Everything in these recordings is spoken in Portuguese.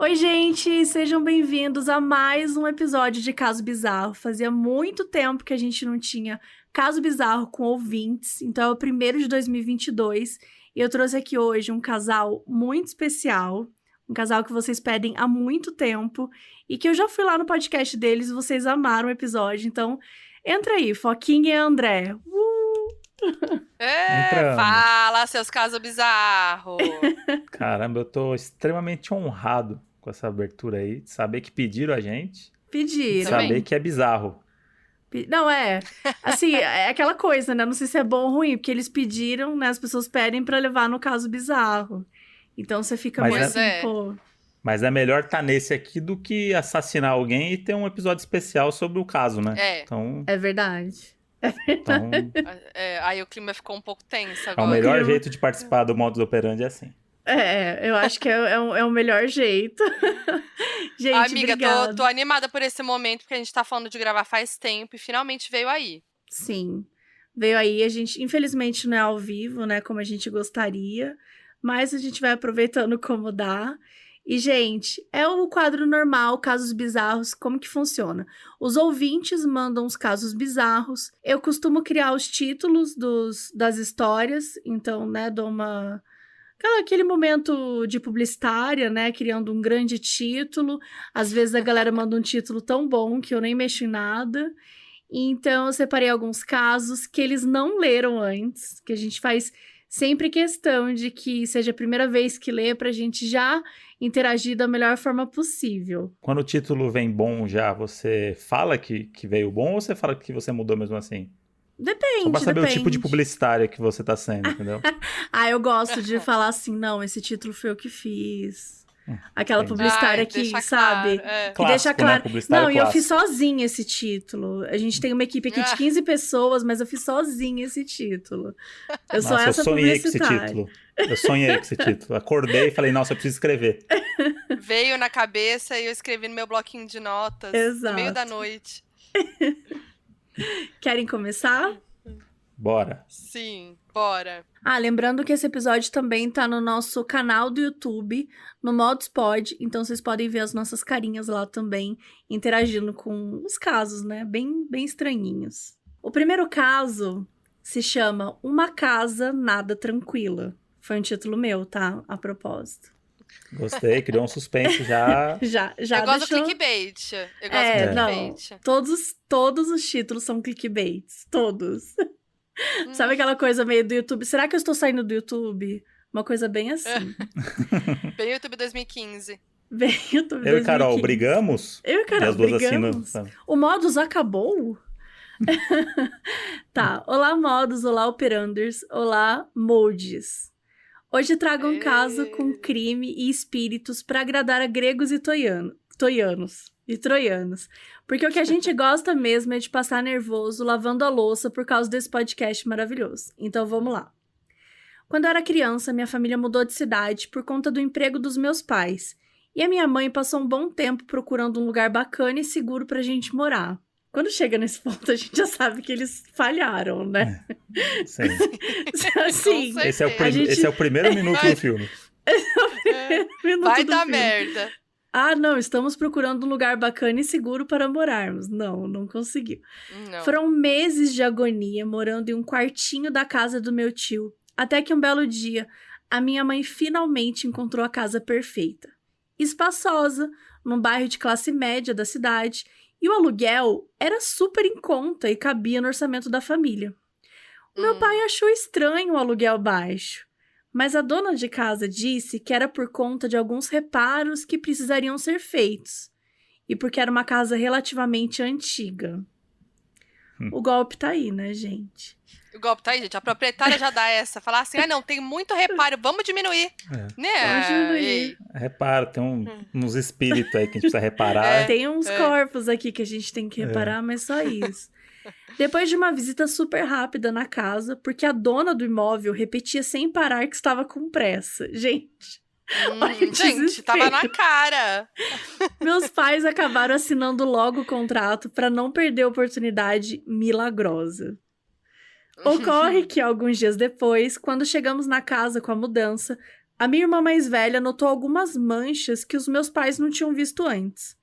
Oi, gente! Sejam bem-vindos a mais um episódio de Caso Bizarro. Fazia muito tempo que a gente não tinha Caso Bizarro com ouvintes, então é o primeiro de 2022. E eu trouxe aqui hoje um casal muito especial, um casal que vocês pedem há muito tempo e que eu já fui lá no podcast deles e vocês amaram o episódio. Então, entra aí, Foquinha e André. Fala, seus casos bizarros. Caramba, eu tô extremamente honrado com essa abertura aí, de saber que pediram a gente, Pediram. saber que é bizarro. Não, assim, é aquela coisa, né? Não sei se é bom ou ruim, porque eles pediram, né? As pessoas pedem pra levar no caso bizarro. Então você fica Mas meio é- assim, pô... Mas é melhor estar nesse aqui do que assassinar alguém e ter um episódio especial sobre o caso, né? É. Então, É verdade. Aí o clima ficou um pouco tenso o agora. melhor clima- jeito de participar do modus operandi é assim. Eu acho que é o melhor jeito. Gente, Amiga, obrigada. tô animada por esse momento, porque a gente tá falando de gravar faz tempo e finalmente veio aí. Sim. Veio aí, a gente, infelizmente, não é ao vivo, né? Como a gente gostaria. Mas a gente vai aproveitando como dá. E, gente, é o quadro normal, casos bizarros, como que funciona? Os ouvintes mandam os casos bizarros. Eu costumo criar os títulos das histórias. Então, né, dou aquele momento de publicitária, né? Criando um grande título. Às vezes a galera manda um título tão bom que eu nem mexo em nada. Então, eu separei alguns casos que eles não leram antes, que a gente faz sempre questão de que seja a primeira vez que lê pra gente já interagir da melhor forma possível. Quando o título vem bom já, você fala que veio bom ou você fala que você mudou mesmo assim? Depende, Só pra saber depende. o tipo de publicitária que você tá sendo, entendeu? Eu gosto de falar assim, não, esse título foi eu que fiz. Aquela Entendi. publicitária que, deixa sabe? claro, é. Que Clássico, deixa né? claro. Publicitário Não, e eu fiz clássico. sozinha esse título. A gente tem uma equipe aqui de 15 pessoas, mas eu fiz sozinha esse título. Eu sou Nossa, eu essa sonhei com esse publicitária. título. Eu sonhei com esse título. Acordei e falei, nossa, eu preciso escrever. Veio na cabeça e eu escrevi no meu bloquinho de notas no meio da Exato. noite. Querem começar? Bora. Sim, bora. Lembrando que esse episódio também tá no nosso canal do YouTube, no Modus Pod, então vocês podem ver as nossas carinhas lá também, interagindo com os casos, né? Bem, bem estranhinhos. O primeiro caso se chama Uma Casa Nada Tranquila. Foi um título meu, tá? A propósito. Gostei, criou um suspense já. Já Eu gosto deixou... do clickbait. Eu gosto do não. clickbait. Todos os títulos são clickbaits. Todos. Sabe aquela coisa meio do YouTube? Será que eu estou saindo do YouTube? Uma coisa bem assim. Bem YouTube 2015. Bem YouTube Eu e Carol 2015. brigamos. Eu e Carol E as duas brigamos. assinam. O Modus acabou? Tá. Olá, Modus. Olá, Operanders. Olá, Moldes. Hoje trago um caso com crime e espíritos para agradar a gregos e troianos. Porque o que a gente gosta mesmo é de passar nervoso lavando a louça por causa desse podcast maravilhoso. Então vamos lá. Quando eu era criança, minha família mudou de cidade por conta do emprego dos meus pais. E a minha mãe passou um bom tempo procurando um lugar bacana e seguro pra gente morar. Quando chega nesse ponto, a gente já sabe que eles falharam, né? Sim. Assim, Esse é o, A esse é o primeiro minuto do filme. minuto Vai do dar filme. merda. Não, estamos procurando um lugar bacana e seguro para morarmos. Não conseguiu. Não. Foram meses de agonia morando em um quartinho da casa do meu tio, até que um belo dia, a minha mãe finalmente encontrou a casa perfeita. Espaçosa, num bairro de classe média da cidade, e o aluguel era super em conta e cabia no orçamento da família. O meu pai achou estranho o aluguel baixo, mas a dona de casa disse que era por conta de alguns reparos que precisariam ser feitos, e porque era uma casa relativamente antiga. O golpe tá aí, né, gente? O golpe tá aí, gente. A proprietária já dá essa. Falar assim, não, tem muito reparo, vamos diminuir. Né? Vamos diminuir. Ei. Repara, tem uns espíritos aí que a gente precisa reparar. Tem uns corpos aqui que a gente tem que reparar, mas só isso. Depois de uma visita super rápida na casa, porque a dona do imóvel repetia sem parar que estava com pressa. Gente, olha o Gente, desespero. tava na cara. Meus pais acabaram assinando logo o contrato para não perder a oportunidade milagrosa. Ocorre que alguns dias depois, quando chegamos na casa com a mudança, A minha irmã mais velha notou algumas manchas que os meus pais não tinham visto antes.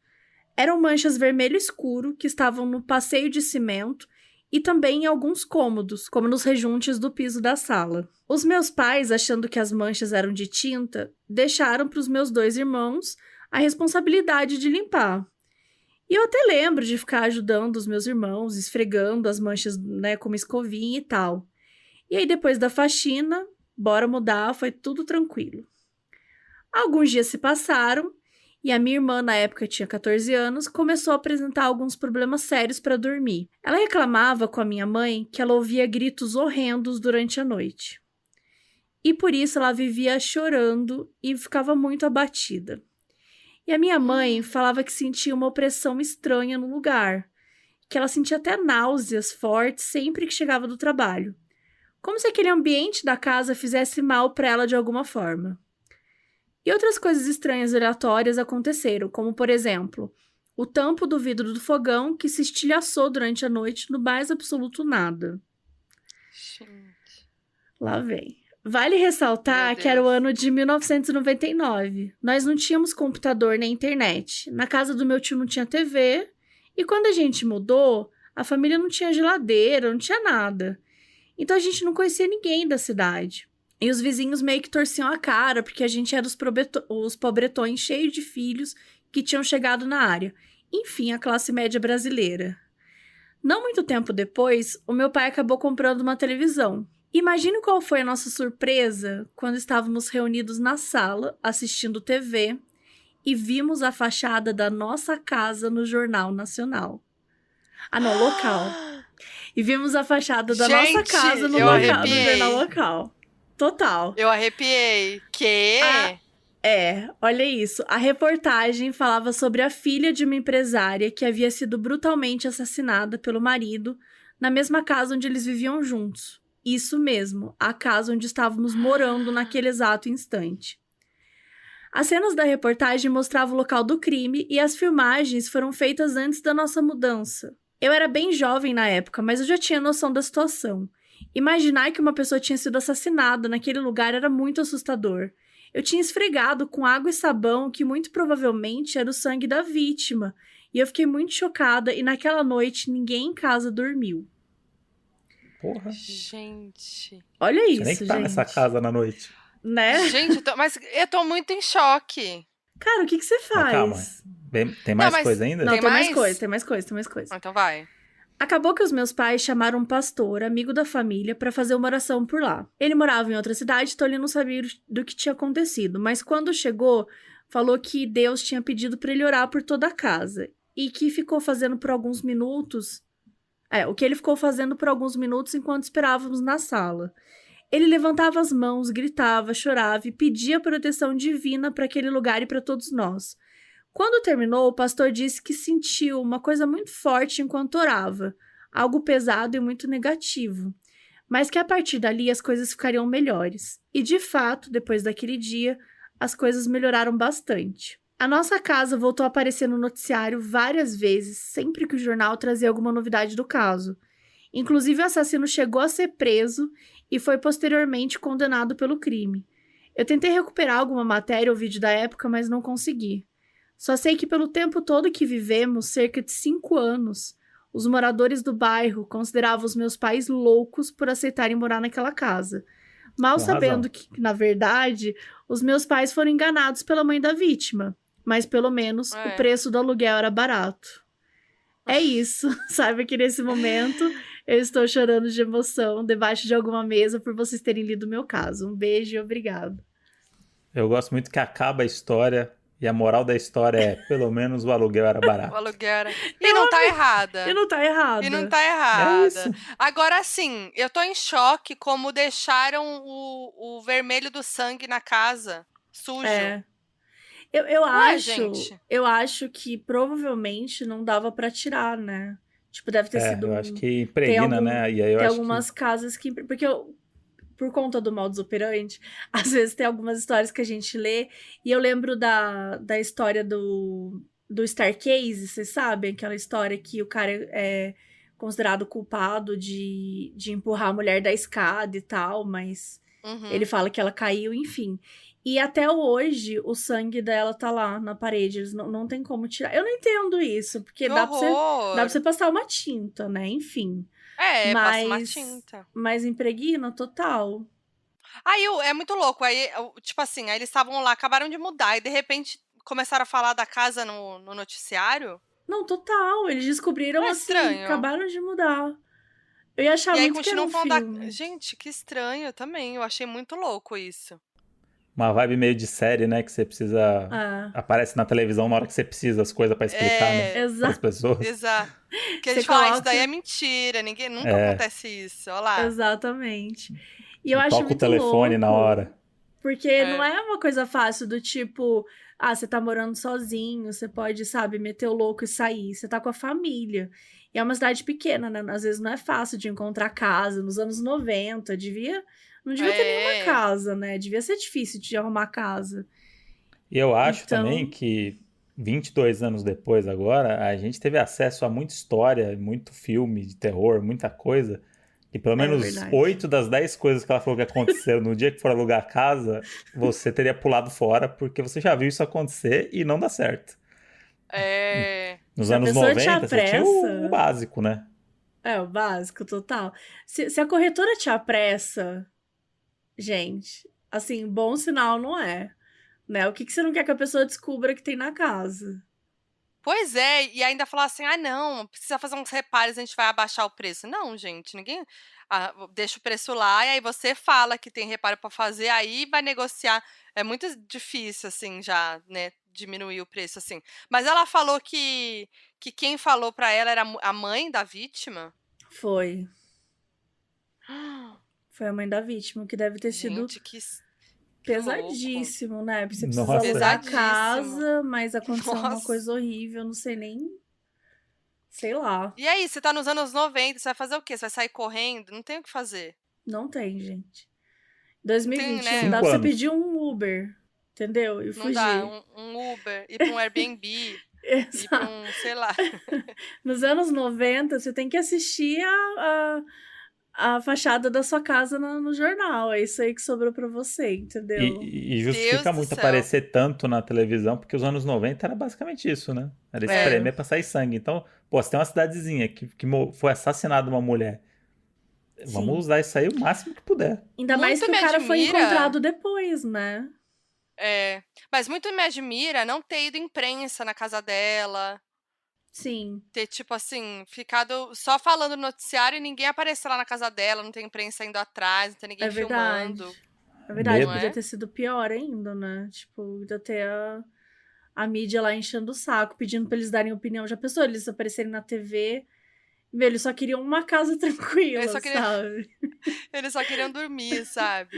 Eram manchas vermelho escuro que estavam no passeio de cimento e também em alguns cômodos, como nos rejuntes do piso da sala. Os meus pais, achando que as manchas eram de tinta, deixaram para os meus 2 irmãos a responsabilidade de limpar. E eu até lembro de ficar ajudando os meus irmãos, esfregando as manchas, né, com uma escovinha e tal. E aí, depois da faxina, bora mudar, foi tudo tranquilo. Alguns dias se passaram e a minha irmã, na época tinha 14 anos, começou a apresentar alguns problemas sérios para dormir. Ela reclamava com a minha mãe que ela ouvia gritos horrendos durante a noite. E por isso ela vivia chorando e ficava muito abatida. E a minha mãe falava que sentia uma opressão estranha no lugar, que ela sentia até náuseas fortes sempre que chegava do trabalho. Como se aquele ambiente da casa fizesse mal para ela de alguma forma. E outras coisas estranhas e aleatórias aconteceram, como, por exemplo, o tampo do vidro do fogão que se estilhaçou durante a noite no mais absoluto nada. Gente. Lá vem. Vale ressaltar que era o ano de 1999. Nós não tínhamos computador nem internet. Na casa do meu tio não tinha TV. E quando a gente mudou, a família não tinha geladeira, não tinha nada. Então a gente não conhecia ninguém da cidade. E os vizinhos meio que torciam a cara, porque a gente era os pobretões cheios de filhos que tinham chegado na área. Enfim, a classe média brasileira. Não muito tempo depois, o meu pai acabou comprando uma televisão. Imagine qual foi a nossa surpresa quando estávamos reunidos na sala, assistindo TV, e vimos a fachada da nossa casa no Jornal Nacional. Ah, não, local. E vimos a fachada da nossa casa no jornal local. Total. Eu arrepiei. Que? Olha isso. A reportagem falava sobre a filha de uma empresária que havia sido brutalmente assassinada pelo marido na mesma casa onde eles viviam juntos. Isso mesmo, a casa onde estávamos morando naquele exato instante. As cenas da reportagem mostravam o local do crime e as filmagens foram feitas antes da nossa mudança. Eu era bem jovem na época, mas eu já tinha noção da situação. Imaginar que uma pessoa tinha sido assassinada naquele lugar era muito assustador. Eu tinha esfregado com água e sabão que muito provavelmente era o sangue da vítima. E eu fiquei muito chocada e naquela noite ninguém em casa dormiu. Porra. Gente. Olha isso, Você nem que tá gente. nessa casa na noite. Né? Gente, mas eu tô muito em choque. Cara, o que você faz? Mas calma. Tem mais coisa ainda? Não, Tem tem mais mais? coisa. Então vai. Acabou que os meus pais chamaram um pastor, amigo da família, para fazer uma oração por lá. Ele morava em outra cidade, então ele não sabia do que tinha acontecido. Mas quando chegou, falou que Deus tinha pedido para ele orar por toda a casa. E que ficou fazendo por alguns minutos... o que ele ficou fazendo por alguns minutos enquanto esperávamos na sala. Ele levantava as mãos, gritava, chorava e pedia proteção divina para aquele lugar e para todos nós. Quando terminou, o pastor disse que sentiu uma coisa muito forte enquanto orava, algo pesado e muito negativo, mas que a partir dali as coisas ficariam melhores. E de fato, depois daquele dia, as coisas melhoraram bastante. A nossa casa voltou a aparecer no noticiário várias vezes, sempre que o jornal trazia alguma novidade do caso. Inclusive, o assassino chegou a ser preso e foi posteriormente condenado pelo crime. Eu tentei recuperar alguma matéria ou vídeo da época, mas não consegui. Só sei que pelo tempo todo que vivemos, cerca de 5 anos, os moradores do bairro consideravam os meus pais loucos por aceitarem morar naquela casa. Mal sabendo que, na verdade, os meus pais foram enganados pela mãe da vítima. Mas pelo menos o preço do aluguel era barato. É isso. Saiba que nesse momento eu estou chorando de emoção debaixo de alguma mesa por vocês terem lido o meu caso. Um beijo e obrigado. Eu gosto muito que acaba a história e a moral da história é, pelo menos o aluguel era barato. O aluguel era... E não tá errada. E não tá errada. E não tá errada. É isso. Agora, sim, eu tô em choque como deixaram o vermelho do sangue na casa sujo. Eu acho que provavelmente não dava pra tirar, né? Tipo, deve ter sido... Eu acho que impregna, né? E aí eu tem acho algumas casas que... Porque por conta do modus operandi, às vezes tem algumas histórias que a gente lê, e eu lembro da história do Starcase, vocês sabem? Aquela história que o cara é considerado culpado de empurrar a mulher da escada e tal, mas ele fala que ela caiu, enfim. E até hoje, o sangue dela tá lá na parede. Eles não tem como tirar. Eu não entendo isso, porque Que dá pra horror! você passar uma tinta, né? Enfim. Passa uma Mas, tinta. mas impregna total. Aí é muito louco. Aí, tipo assim, aí eles estavam lá, acabaram de mudar, e de repente começaram a falar da casa no noticiário. Não, total. Eles descobriram Não é assim, estranho? acabaram de mudar. Eu ia achar E aí muito que era continuam um falando da. filme. Gente, que estranho também. Eu achei muito louco isso. Uma vibe meio de série, né? Que você precisa. Ah, Aparece na televisão na hora que você precisa as coisas pra explicar, né? É, Para as exato. pessoas. exato. Que a Você gente fala, isso daí é coloca. mentira, ninguém nunca É. acontece isso. Olha lá. Exatamente. E eu E acho toca o muito telefone na louco, hora. porque não É. é uma coisa fácil do tipo, você tá morando sozinho, você pode, sabe, meter o louco e sair. Você tá com a família. E é uma cidade pequena, né? Às vezes não é fácil de encontrar casa. Nos anos 90, não devia ter nenhuma É. casa, né? Devia ser difícil de arrumar casa. E eu acho também Então, que 22 anos depois, agora, a gente teve acesso a muita história, muito filme de terror, muita coisa. E pelo é menos verdade. 8 das 10 coisas que ela falou que aconteceram no dia que for alugar a casa, você teria pulado fora, porque você já viu isso acontecer e não dá certo. É. Nos Se a anos pessoa te 90, você tinha o apressa, básico, né? é o básico, total. Se a corretora te apressa, gente, assim, bom sinal não é. Né? O que que você não quer que a pessoa descubra que tem na casa? Pois é, e ainda falar assim: ah, não, precisa fazer uns reparos, a gente vai abaixar o preço. Não, gente, ninguém. Deixa o preço lá, e aí você fala que tem reparo pra fazer, aí vai negociar. É muito difícil, assim, já, né, diminuir o preço, assim. Mas ela falou que quem falou pra ela era a mãe da vítima. Foi. Foi a mãe da vítima, que deve ter sido Gente, que louco. pesadíssimo, né? Porque você precisa Nossa, alugar a Pesadíssimo. casa, mas aconteceu uma Nossa. coisa horrível, não sei nem. Sei lá. E aí, você tá nos anos 90, você vai fazer o quê? Você vai sair correndo? Não tem o que fazer. Não tem, gente. Não tem, 2021, dá né? cinco pra você anos. pedir um Uber, entendeu? E Não dá. fugir. Um Uber, ir pra um Airbnb, ir pra Exato. um, sei lá. Nos anos 90, você tem que assistir a fachada da sua casa no jornal. É isso aí que sobrou pra você, entendeu? E Deus justifica do muito céu. aparecer tanto na televisão, porque os anos 90 era basicamente isso, né? Era É. Era. espremer pra sair sangue. Então, pô, se tem uma cidadezinha que foi assassinada uma mulher, vamos Sim. usar isso aí o máximo que puder. Ainda mais Muito que o me cara foi admira. encontrado depois, né? É. Mas muito me admira não ter ido imprensa na casa dela. Sim, Ter, tipo assim, ficado só falando no noticiário e ninguém aparecer lá na casa dela, não tem imprensa indo atrás, não tem é ninguém verdade. filmando, É verdade, não Medo. podia é? ter sido pior ainda, né? Tipo, podia ter a mídia lá enchendo o saco, pedindo pra eles darem opinião. Já pensou eles aparecerem na TV? Meu, eles só queriam uma casa Eles tranquila, só queriam, sabe? eles só queriam dormir, sabe?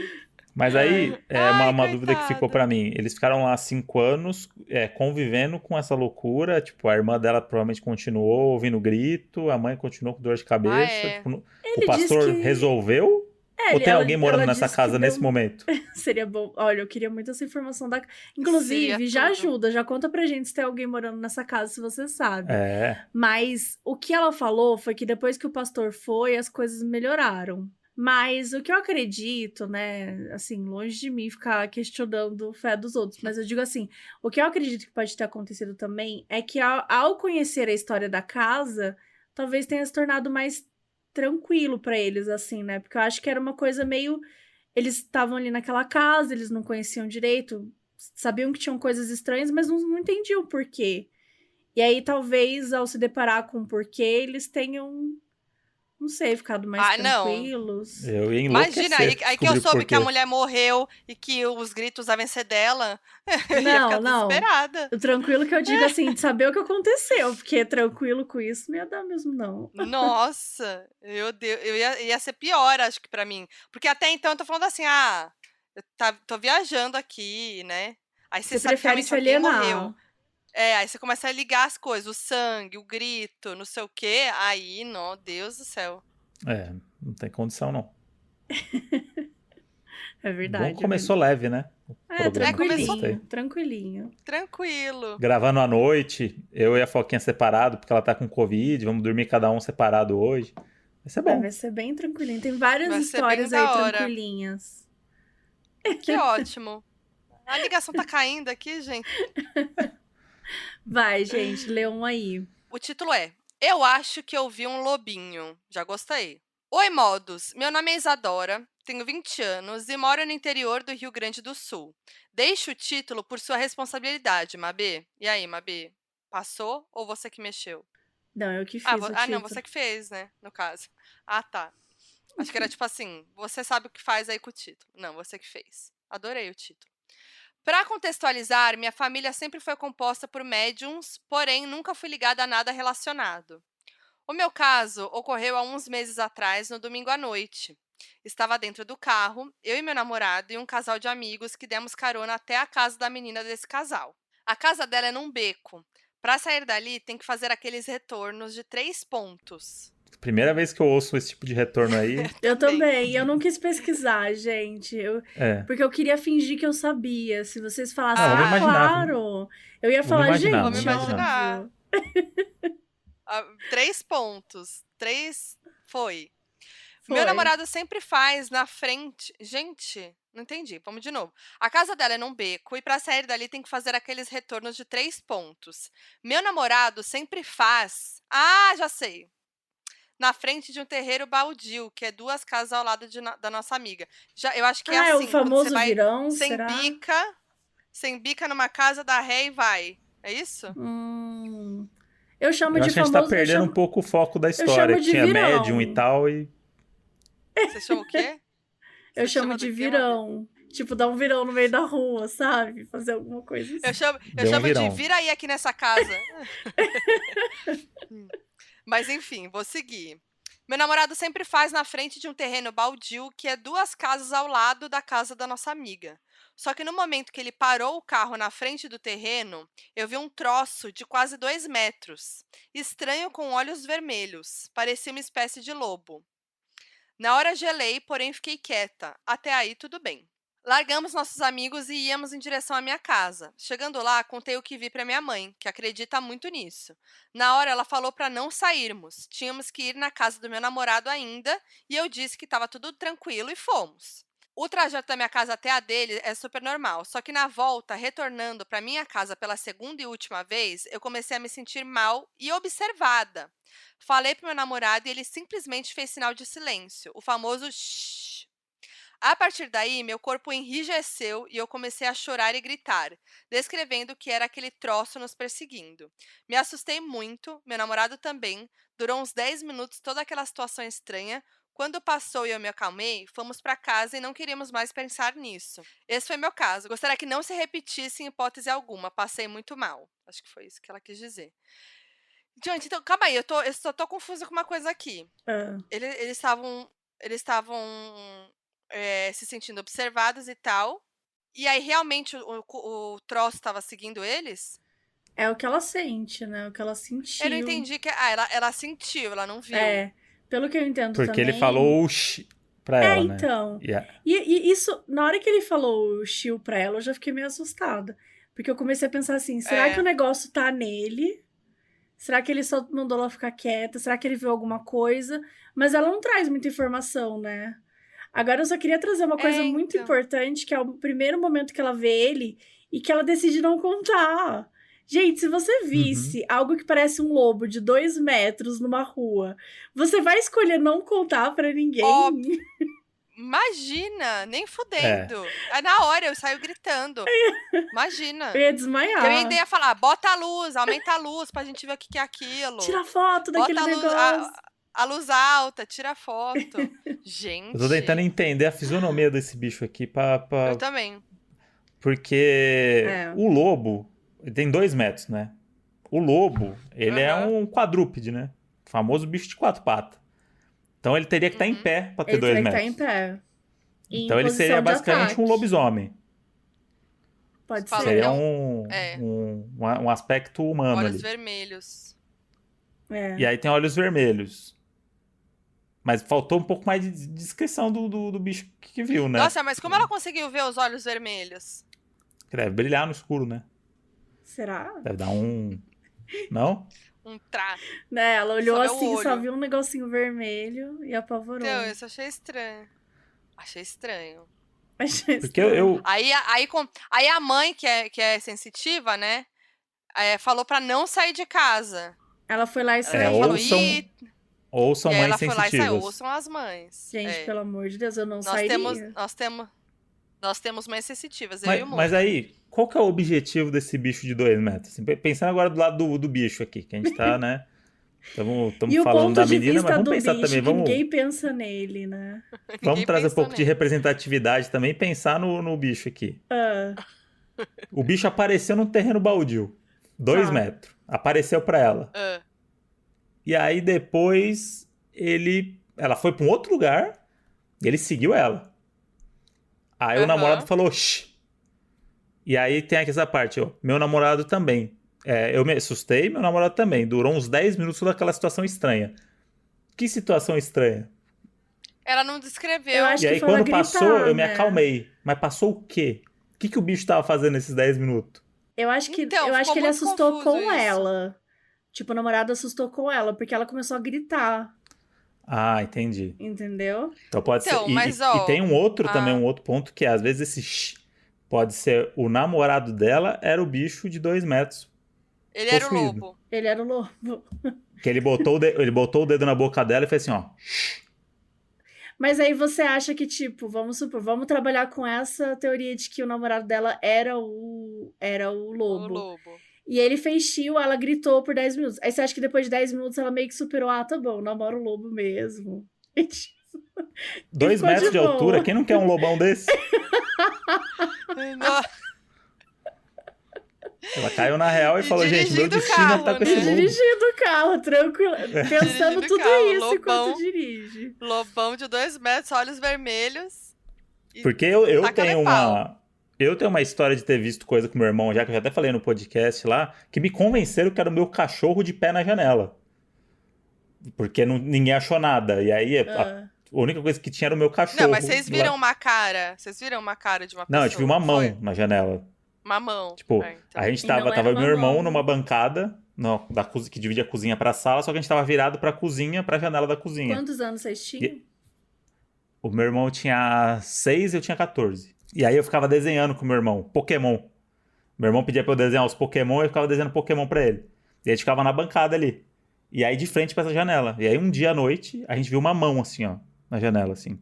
Mas aí, é Ai, uma dúvida que ficou coitada. pra mim. Eles ficaram lá 5 anos, convivendo com essa loucura. Tipo, a irmã dela provavelmente continuou ouvindo grito, a mãe continuou com dor de Ah, cabeça. é. Tipo, o Ele disse pastor que. resolveu? É, Ou tem alguém morando ela nessa disse que casa deu. nesse momento? Seria bom. Olha, eu queria muito essa informação da. Seria Inclusive, já tudo. ajuda, já conta pra gente se tem alguém morando nessa casa, se você sabe. É. Mas o que ela falou foi que depois que o pastor foi, as coisas melhoraram. Mas o que eu acredito, né, assim, longe de mim ficar questionando a fé dos outros, mas eu digo assim, o que eu acredito que pode ter acontecido também é que ao conhecer a história da casa, talvez tenha se tornado mais tranquilo pra eles, assim, né? Porque eu acho que era uma coisa meio. Eles estavam ali naquela casa, eles não conheciam direito, sabiam que tinham coisas estranhas, mas não entendiam o porquê. E aí, talvez, ao se deparar com o porquê, eles tenham, não sei, ficado mais Ah, não. tranquilos. Eu ia Imagina, aí, enlouquecer, aí que eu descobrir por soube que a quê. mulher morreu e que os gritos devem ser dela, eu ia ficar Não, não. desesperada. O tranquilo que eu digo, assim, de saber o que aconteceu, porque tranquilo com isso não ia dar mesmo, não. Nossa, ia ser pior, acho que pra mim. Porque até então eu tô falando assim, tô viajando aqui, né? Aí você Você sabe que prefere realmente se alguém morreu. alienar. Aí você começa a ligar as coisas, o sangue, o grito, não sei o quê. Aí, não, Deus do céu. Não tem condição não. É Bom, verdade, é começou verdade. leve, né? O programa que a gente Começou tem. Tranquilinho. tranquilo. Gravando à noite, eu e a Foquinha separado, porque ela tá com Covid, vamos dormir cada um separado hoje. Vai ser bom. Vai ser bem tranquilinho. Tem várias Vai ser bem histórias aí da hora. tranquilinhas. Que ótimo. A ligação tá caindo aqui, gente. Vai, gente, lê um aí. O título é Eu Acho Que Eu Vi um Lobinho. Já gostei. Oi, modos. Meu nome é Isadora, tenho 20 anos e moro no interior do Rio Grande do Sul. Deixo o título por sua responsabilidade, Mabê. E aí, Mabê? Passou ou você que mexeu? Não, eu que Ah, fiz o não, título. você que fez, né? No caso. Ah, tá. Acho que era tipo assim: você sabe o que faz aí com o título. Não, você que fez. Adorei o título. Para contextualizar, minha família sempre foi composta por médiums, porém nunca fui ligada a nada relacionado. O meu caso ocorreu há uns meses atrás, no domingo à noite. Estava dentro do carro, eu e meu namorado e um casal de amigos que demos carona até a casa da menina desse casal. A casa dela é num beco. Para sair dali, tem que fazer aqueles retornos de 3 pontos. Primeira vez que eu ouço esse tipo de retorno aí. Eu também. Eu não quis pesquisar, gente. É. Porque eu queria fingir que eu sabia. Se vocês falassem, Não, vamos imaginar. claro. Eu ia Vamos falar, imaginar, gente, vamos imaginar. óbvio. 3 pontos. 3 foi. Foi. Meu namorado sempre faz na frente. Gente, não entendi. Vamos de novo. A casa dela é num beco e para sair dali tem que fazer aqueles retornos de 3 pontos. Meu namorado sempre faz. Ah, já sei. Na frente de um terreiro baldio, que é 2 casas ao lado da nossa amiga. Eu acho que é é assim, o quando você famoso vai virão, sem será? bica numa casa, dá ré e vai. É isso? Eu chamo Eu de acho que a gente tá famoso... perdendo um pouco o foco da chamo história. de Tinha virão. médium e tal, e. Você chama o quê? Eu Você chamo chama de do quê, Mabê? virão. Tipo, dar um virão no meio da rua, sabe? Fazer alguma coisa assim. Eu chamo Deu um de virão. vira aí aqui nessa casa. Mas enfim, vou seguir. Meu namorado sempre faz na frente de um terreno baldio que é 2 casas ao lado da casa da nossa amiga. Só que no momento que ele parou o carro na frente do terreno, eu vi um troço de quase 2 metros. Estranho com olhos vermelhos. Parecia uma espécie de lobo. Na hora gelei, porém fiquei quieta. Até aí tudo bem. Largamos nossos amigos e íamos em direção à minha casa. Chegando lá, contei o que vi para minha mãe, que acredita muito nisso. Na hora, ela falou para não sairmos. Tínhamos que ir na casa do meu namorado ainda, e eu disse que estava tudo tranquilo e fomos. O trajeto da minha casa até a dele é super normal, só que na volta, retornando para minha casa pela segunda e última vez, eu comecei a me sentir mal e observada. Falei pro meu namorado e ele simplesmente fez sinal de silêncio, o famoso shh. A partir daí, meu corpo enrijeceu e eu comecei a chorar e gritar, descrevendo que era aquele troço nos perseguindo. Me assustei muito, meu namorado também. Durou uns 10 minutos toda aquela situação estranha. Quando passou e eu me acalmei, fomos para casa e não queríamos mais pensar nisso. Esse foi meu caso. Gostaria que não se repetisse em hipótese alguma. Passei muito mal. Acho que foi isso que ela quis dizer. Gente, então, calma aí. Eu só tô confusa com uma coisa aqui. Ah. Eles estavam se sentindo observados e tal. E aí, realmente, o troço estava seguindo eles? É o que ela sente, né? O que ela sentiu. Eu não entendi que... Ah, ela sentiu, ela não viu. É, pelo que eu entendo Porque também... ele falou o shh pra ela, né? Então. Yeah. E isso, na hora que ele falou o chill pra ela, eu já fiquei meio assustada. Porque eu comecei a pensar assim, será que o negócio tá nele? Será que ele só mandou ela ficar quieta? Será que ele viu alguma coisa? Mas ela não traz muita informação, né? Agora eu só queria trazer uma coisa muito importante, que é o primeiro momento que ela vê ele e que ela decide não contar. Gente, se você visse algo que parece um lobo de 2 metros numa rua, você vai escolher não contar pra ninguém? Óbvio. Imagina, nem fudendo. Na hora eu saio gritando. Imagina. Eu ia desmaiar. Eu ainda ia falar, bota a luz, aumenta a luz pra gente ver o que é aquilo. Tira foto daquele negócio. A luz alta, tira foto. Gente. Eu tô tentando entender a fisionomia desse bicho aqui pra... Eu também. Porque o lobo, ele tem 2 metros, né? O lobo, ele é um quadrúpede, né? O famoso bicho de 4 patas. Então ele teria que estar em pé pra ter 2 metros. Ele teria que estar em pé. Então ele seria basicamente um lobisomem. Pode ser. Seria um aspecto humano ali. Olhos vermelhos. E aí tem olhos vermelhos. Mas faltou um pouco mais de descrição do bicho que viu, né? Nossa, mas como ela conseguiu ver os olhos vermelhos? Deve brilhar no escuro, né? Será? Deve dar um... Não? Um tra. Né, ela olhou assim, só viu um negocinho vermelho e apavorou. Então, isso eu achei estranho. Achei estranho. Porque eu... Aí a mãe, que é sensitiva, né? Falou pra não sair de casa. Ela foi lá e Ela saiu. falou, ouçam e aí mães ela foi lá e saiu. sensitivas. Ouçam as mães. Gente, pelo amor de Deus, eu não sairia. Nós temos mães sensitivas, eu e o Moço. Mas aí, qual que é o objetivo desse bicho de 2 metros? Assim, pensando agora do lado do bicho aqui, que a gente tá, né? Estamos falando da menina, mas vamos pensar bicho, também. Ninguém pensa nele, né? Vamos trazer um pouco de representatividade também, pensar no bicho aqui. O bicho apareceu num terreno baldio. 2 metros. Apareceu pra ela. E aí depois ela foi pra um outro lugar e ele seguiu ela. Aí o namorado falou, shh. E aí tem aqui essa parte, ó. Meu namorado também. Eu me assustei, meu namorado também. Durou uns 10 minutos daquela situação estranha. Que situação estranha? Ela não descreveu. Eu acho e aí que quando gritar, passou, eu me né? acalmei. Mas passou o quê? O que o bicho tava fazendo nesses 10 minutos? Eu acho que ele assustou com ela. Tipo, o namorado assustou com ela, porque ela começou a gritar. Ah, entendi. Entendeu? Então pode ser. E tem um outro também, um outro ponto, que às vezes esse shh pode ser o namorado dela era o bicho de 2 metros. Ele era o lobo. Ele era o lobo. Que ele botou o dedo na boca dela e fez assim, ó. Shh. Mas aí você acha que, tipo, vamos trabalhar com essa teoria de que o namorado dela era o lobo. O lobo. E ele fez chill, ela gritou por 10 minutos. Aí você acha que depois de 10 minutos ela meio que superou, tá bom, namora o lobo mesmo. 2 metros de altura, quem não quer um lobão desse? Ela caiu na real e falou, gente, meu destino tá com esse lobo. Dirigindo o carro, tranquilo, pensando tudo isso enquanto dirige. Lobão de 2 metros, olhos vermelhos. Porque eu tenho uma história de ter visto coisa com meu irmão, já que eu já até falei no podcast lá, que me convenceram que era o meu cachorro de pé na janela. Porque ninguém achou nada. E aí a única coisa que tinha era o meu cachorro. Não, mas vocês viram uma cara? Vocês viram uma cara de uma pessoa? Não, a gente viu uma mão na janela. Uma mão. Tipo, então. a gente tava meu irmão numa bancada que divide a cozinha pra sala, só que a gente tava virado pra cozinha, pra janela da cozinha. Quantos anos vocês tinham? O meu irmão tinha 6 e eu tinha 14. E aí eu ficava desenhando com o meu irmão, Pokémon. Meu irmão pedia pra eu desenhar os Pokémon e eu ficava desenhando Pokémon pra ele. E a gente ficava na bancada ali. E aí de frente pra essa janela. E aí um dia à noite, a gente viu uma mão assim, ó, na janela, assim.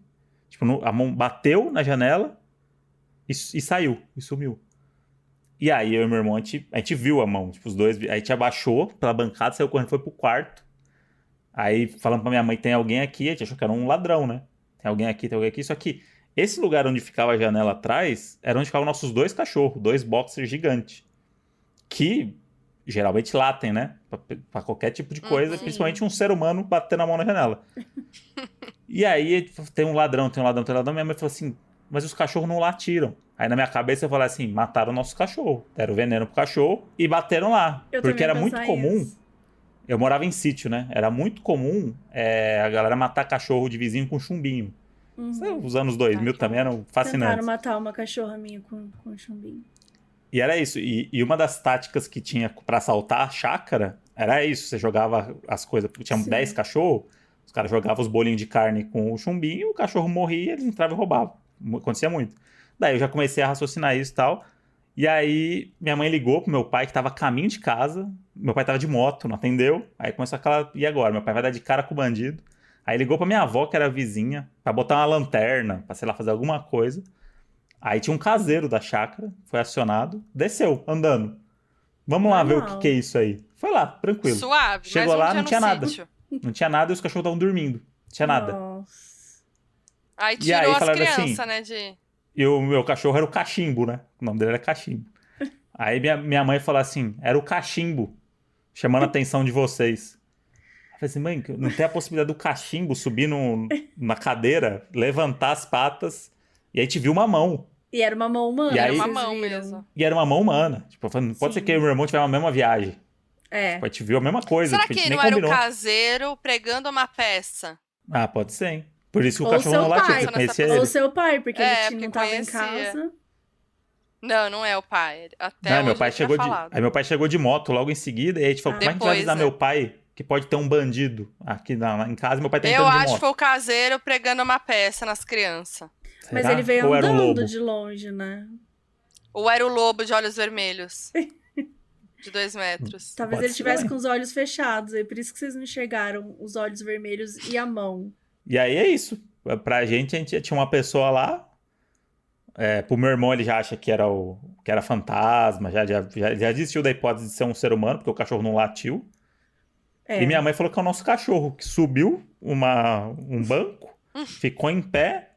Tipo, a mão bateu na janela e saiu, e sumiu. E aí eu e meu irmão, a gente viu a mão, tipo, os dois. Aí a gente abaixou pela bancada, saiu correndo, foi pro quarto. Aí falando pra minha mãe, tem alguém aqui, a gente achou que era um ladrão, né? Tem alguém aqui. Só que esse lugar onde ficava a janela atrás era onde ficavam nossos 2 cachorros, 2 boxers gigantes. Que geralmente latem, né? Pra qualquer tipo de coisa, principalmente um ser humano batendo a mão na janela. E aí tem um ladrão. Minha mãe falou assim, mas os cachorros não latiram. Aí na minha cabeça eu falei assim, mataram o nosso cachorro. Deram veneno pro cachorro e bateram lá. Porque era muito comum. Isso. Eu morava em sítio, né? Era muito comum a galera matar cachorro de vizinho com chumbinho. Os anos 2000 também eram fascinantes. Tentaram matar uma cachorra minha com chumbinho. E era isso. E uma das táticas que tinha pra assaltar a chácara era isso. Você jogava as coisas... Tinha 10 cachorros, os caras jogavam os bolinhos de carne com o chumbinho, o cachorro morria, eles entravam e roubavam. Acontecia muito. Daí eu já comecei a raciocinar isso e tal. E aí minha mãe ligou pro meu pai, que tava a caminho de casa. Meu pai tava de moto, não atendeu. Aí começou aquela... E agora? Meu pai vai dar de cara com o bandido. Aí ligou pra minha avó, que era vizinha, pra botar uma lanterna, pra, sei lá, fazer alguma coisa. Aí tinha um caseiro da chácara, foi acionado, desceu, andando. Vamos lá ver o que é isso aí. Foi lá, tranquilo. Suave. Chegou lá, não tinha nada. Não tinha nada e os cachorros estavam dormindo. Não tinha nada. Nossa. Aí tirou as crianças, assim, né, E o meu cachorro era o Cachimbo, né? O nome dele era Cachimbo. Aí minha mãe falou assim, era o Cachimbo, chamando a atenção de vocês. Eu falei assim, mãe, não tem a possibilidade do Cachimbo subir na cadeira, levantar as patas, e aí te viu uma mão. E era uma mão humana. Era uma mão mesmo. E era uma mão humana. Tipo, não pode ser que eu e meu irmão tiveram a mesma viagem. Tipo, a gente viu a mesma coisa. Será tipo, que nem não era combinou. o caseiro pregando uma peça? Ah, pode ser, hein? Por isso que o cachorro não latia, você conhecia ele. Ou seu pai, porque ele não tava em casa. Não é o pai. Até meu pai chegou Aí meu pai chegou de moto logo em seguida, e a gente falou, como é que a gente vai avisar meu pai que pode ter um bandido aqui em casa? Meu pai tem que ter de moto. Eu acho que foi o caseiro pregando uma peça nas crianças. Mas Será? ele veio Ou era um andando lobo? de longe, né? Ou era o lobo de olhos vermelhos? De 2 metros. Talvez Pode ele ser tivesse também. com os olhos fechados, aí por isso que vocês não enxergaram os olhos vermelhos e a mão. E aí é isso. Pra gente, a gente tinha uma pessoa lá. Pro meu irmão, ele já acha que era fantasma, já desistiu da hipótese de ser um ser humano, porque o cachorro não latiu. É. E minha mãe falou que é o nosso cachorro, que subiu um banco, ficou em pé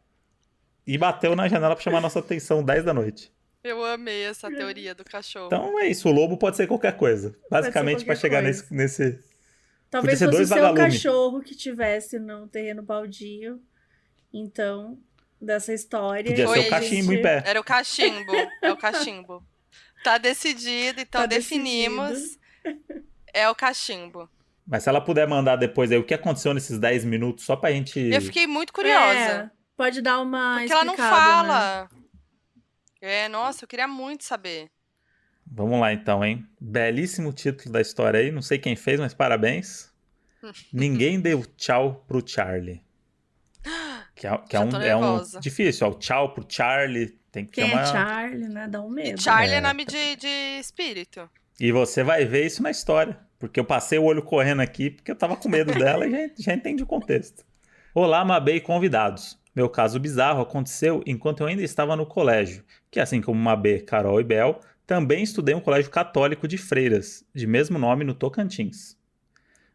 e bateu na janela pra chamar a nossa atenção 10 da noite. Eu amei essa teoria do cachorro. Então é isso, o lobo pode ser qualquer coisa. Basicamente, qualquer pra chegar coisa. nesse. Talvez ser fosse o dois seu vagalume. cachorro que tivesse no terreno baldio. Então, dessa história. Podia ser Oi, o cachimbo em pé. Era o cachimbo. É o cachimbo. Tá decidido, então Tá definimos. É o cachimbo. Mas se ela puder mandar depois aí o que aconteceu nesses 10 minutos, só pra gente. Eu fiquei muito curiosa. É, pode dar uma Porque ela não explicada, né? fala. Nossa, eu queria muito saber. Vamos lá então, hein? Belíssimo título da história aí. Não sei quem fez, mas parabéns. Ninguém deu tchau pro Charlie. Que Já tô é um nervosa. difícil, ó. O tchau pro Charlie. Tem que ter Quem uma. é Charlie, né? Dá um medo. E Charlie É. é nome de espírito. E você vai ver isso na história. Porque eu passei o olho correndo aqui porque eu tava com medo dela e já entendi o contexto. Olá, Mabê e convidados. Meu caso bizarro aconteceu enquanto eu ainda estava no colégio, que assim como Mabê, Carol e Bel, também estudei em um colégio católico de freiras, de mesmo nome no Tocantins.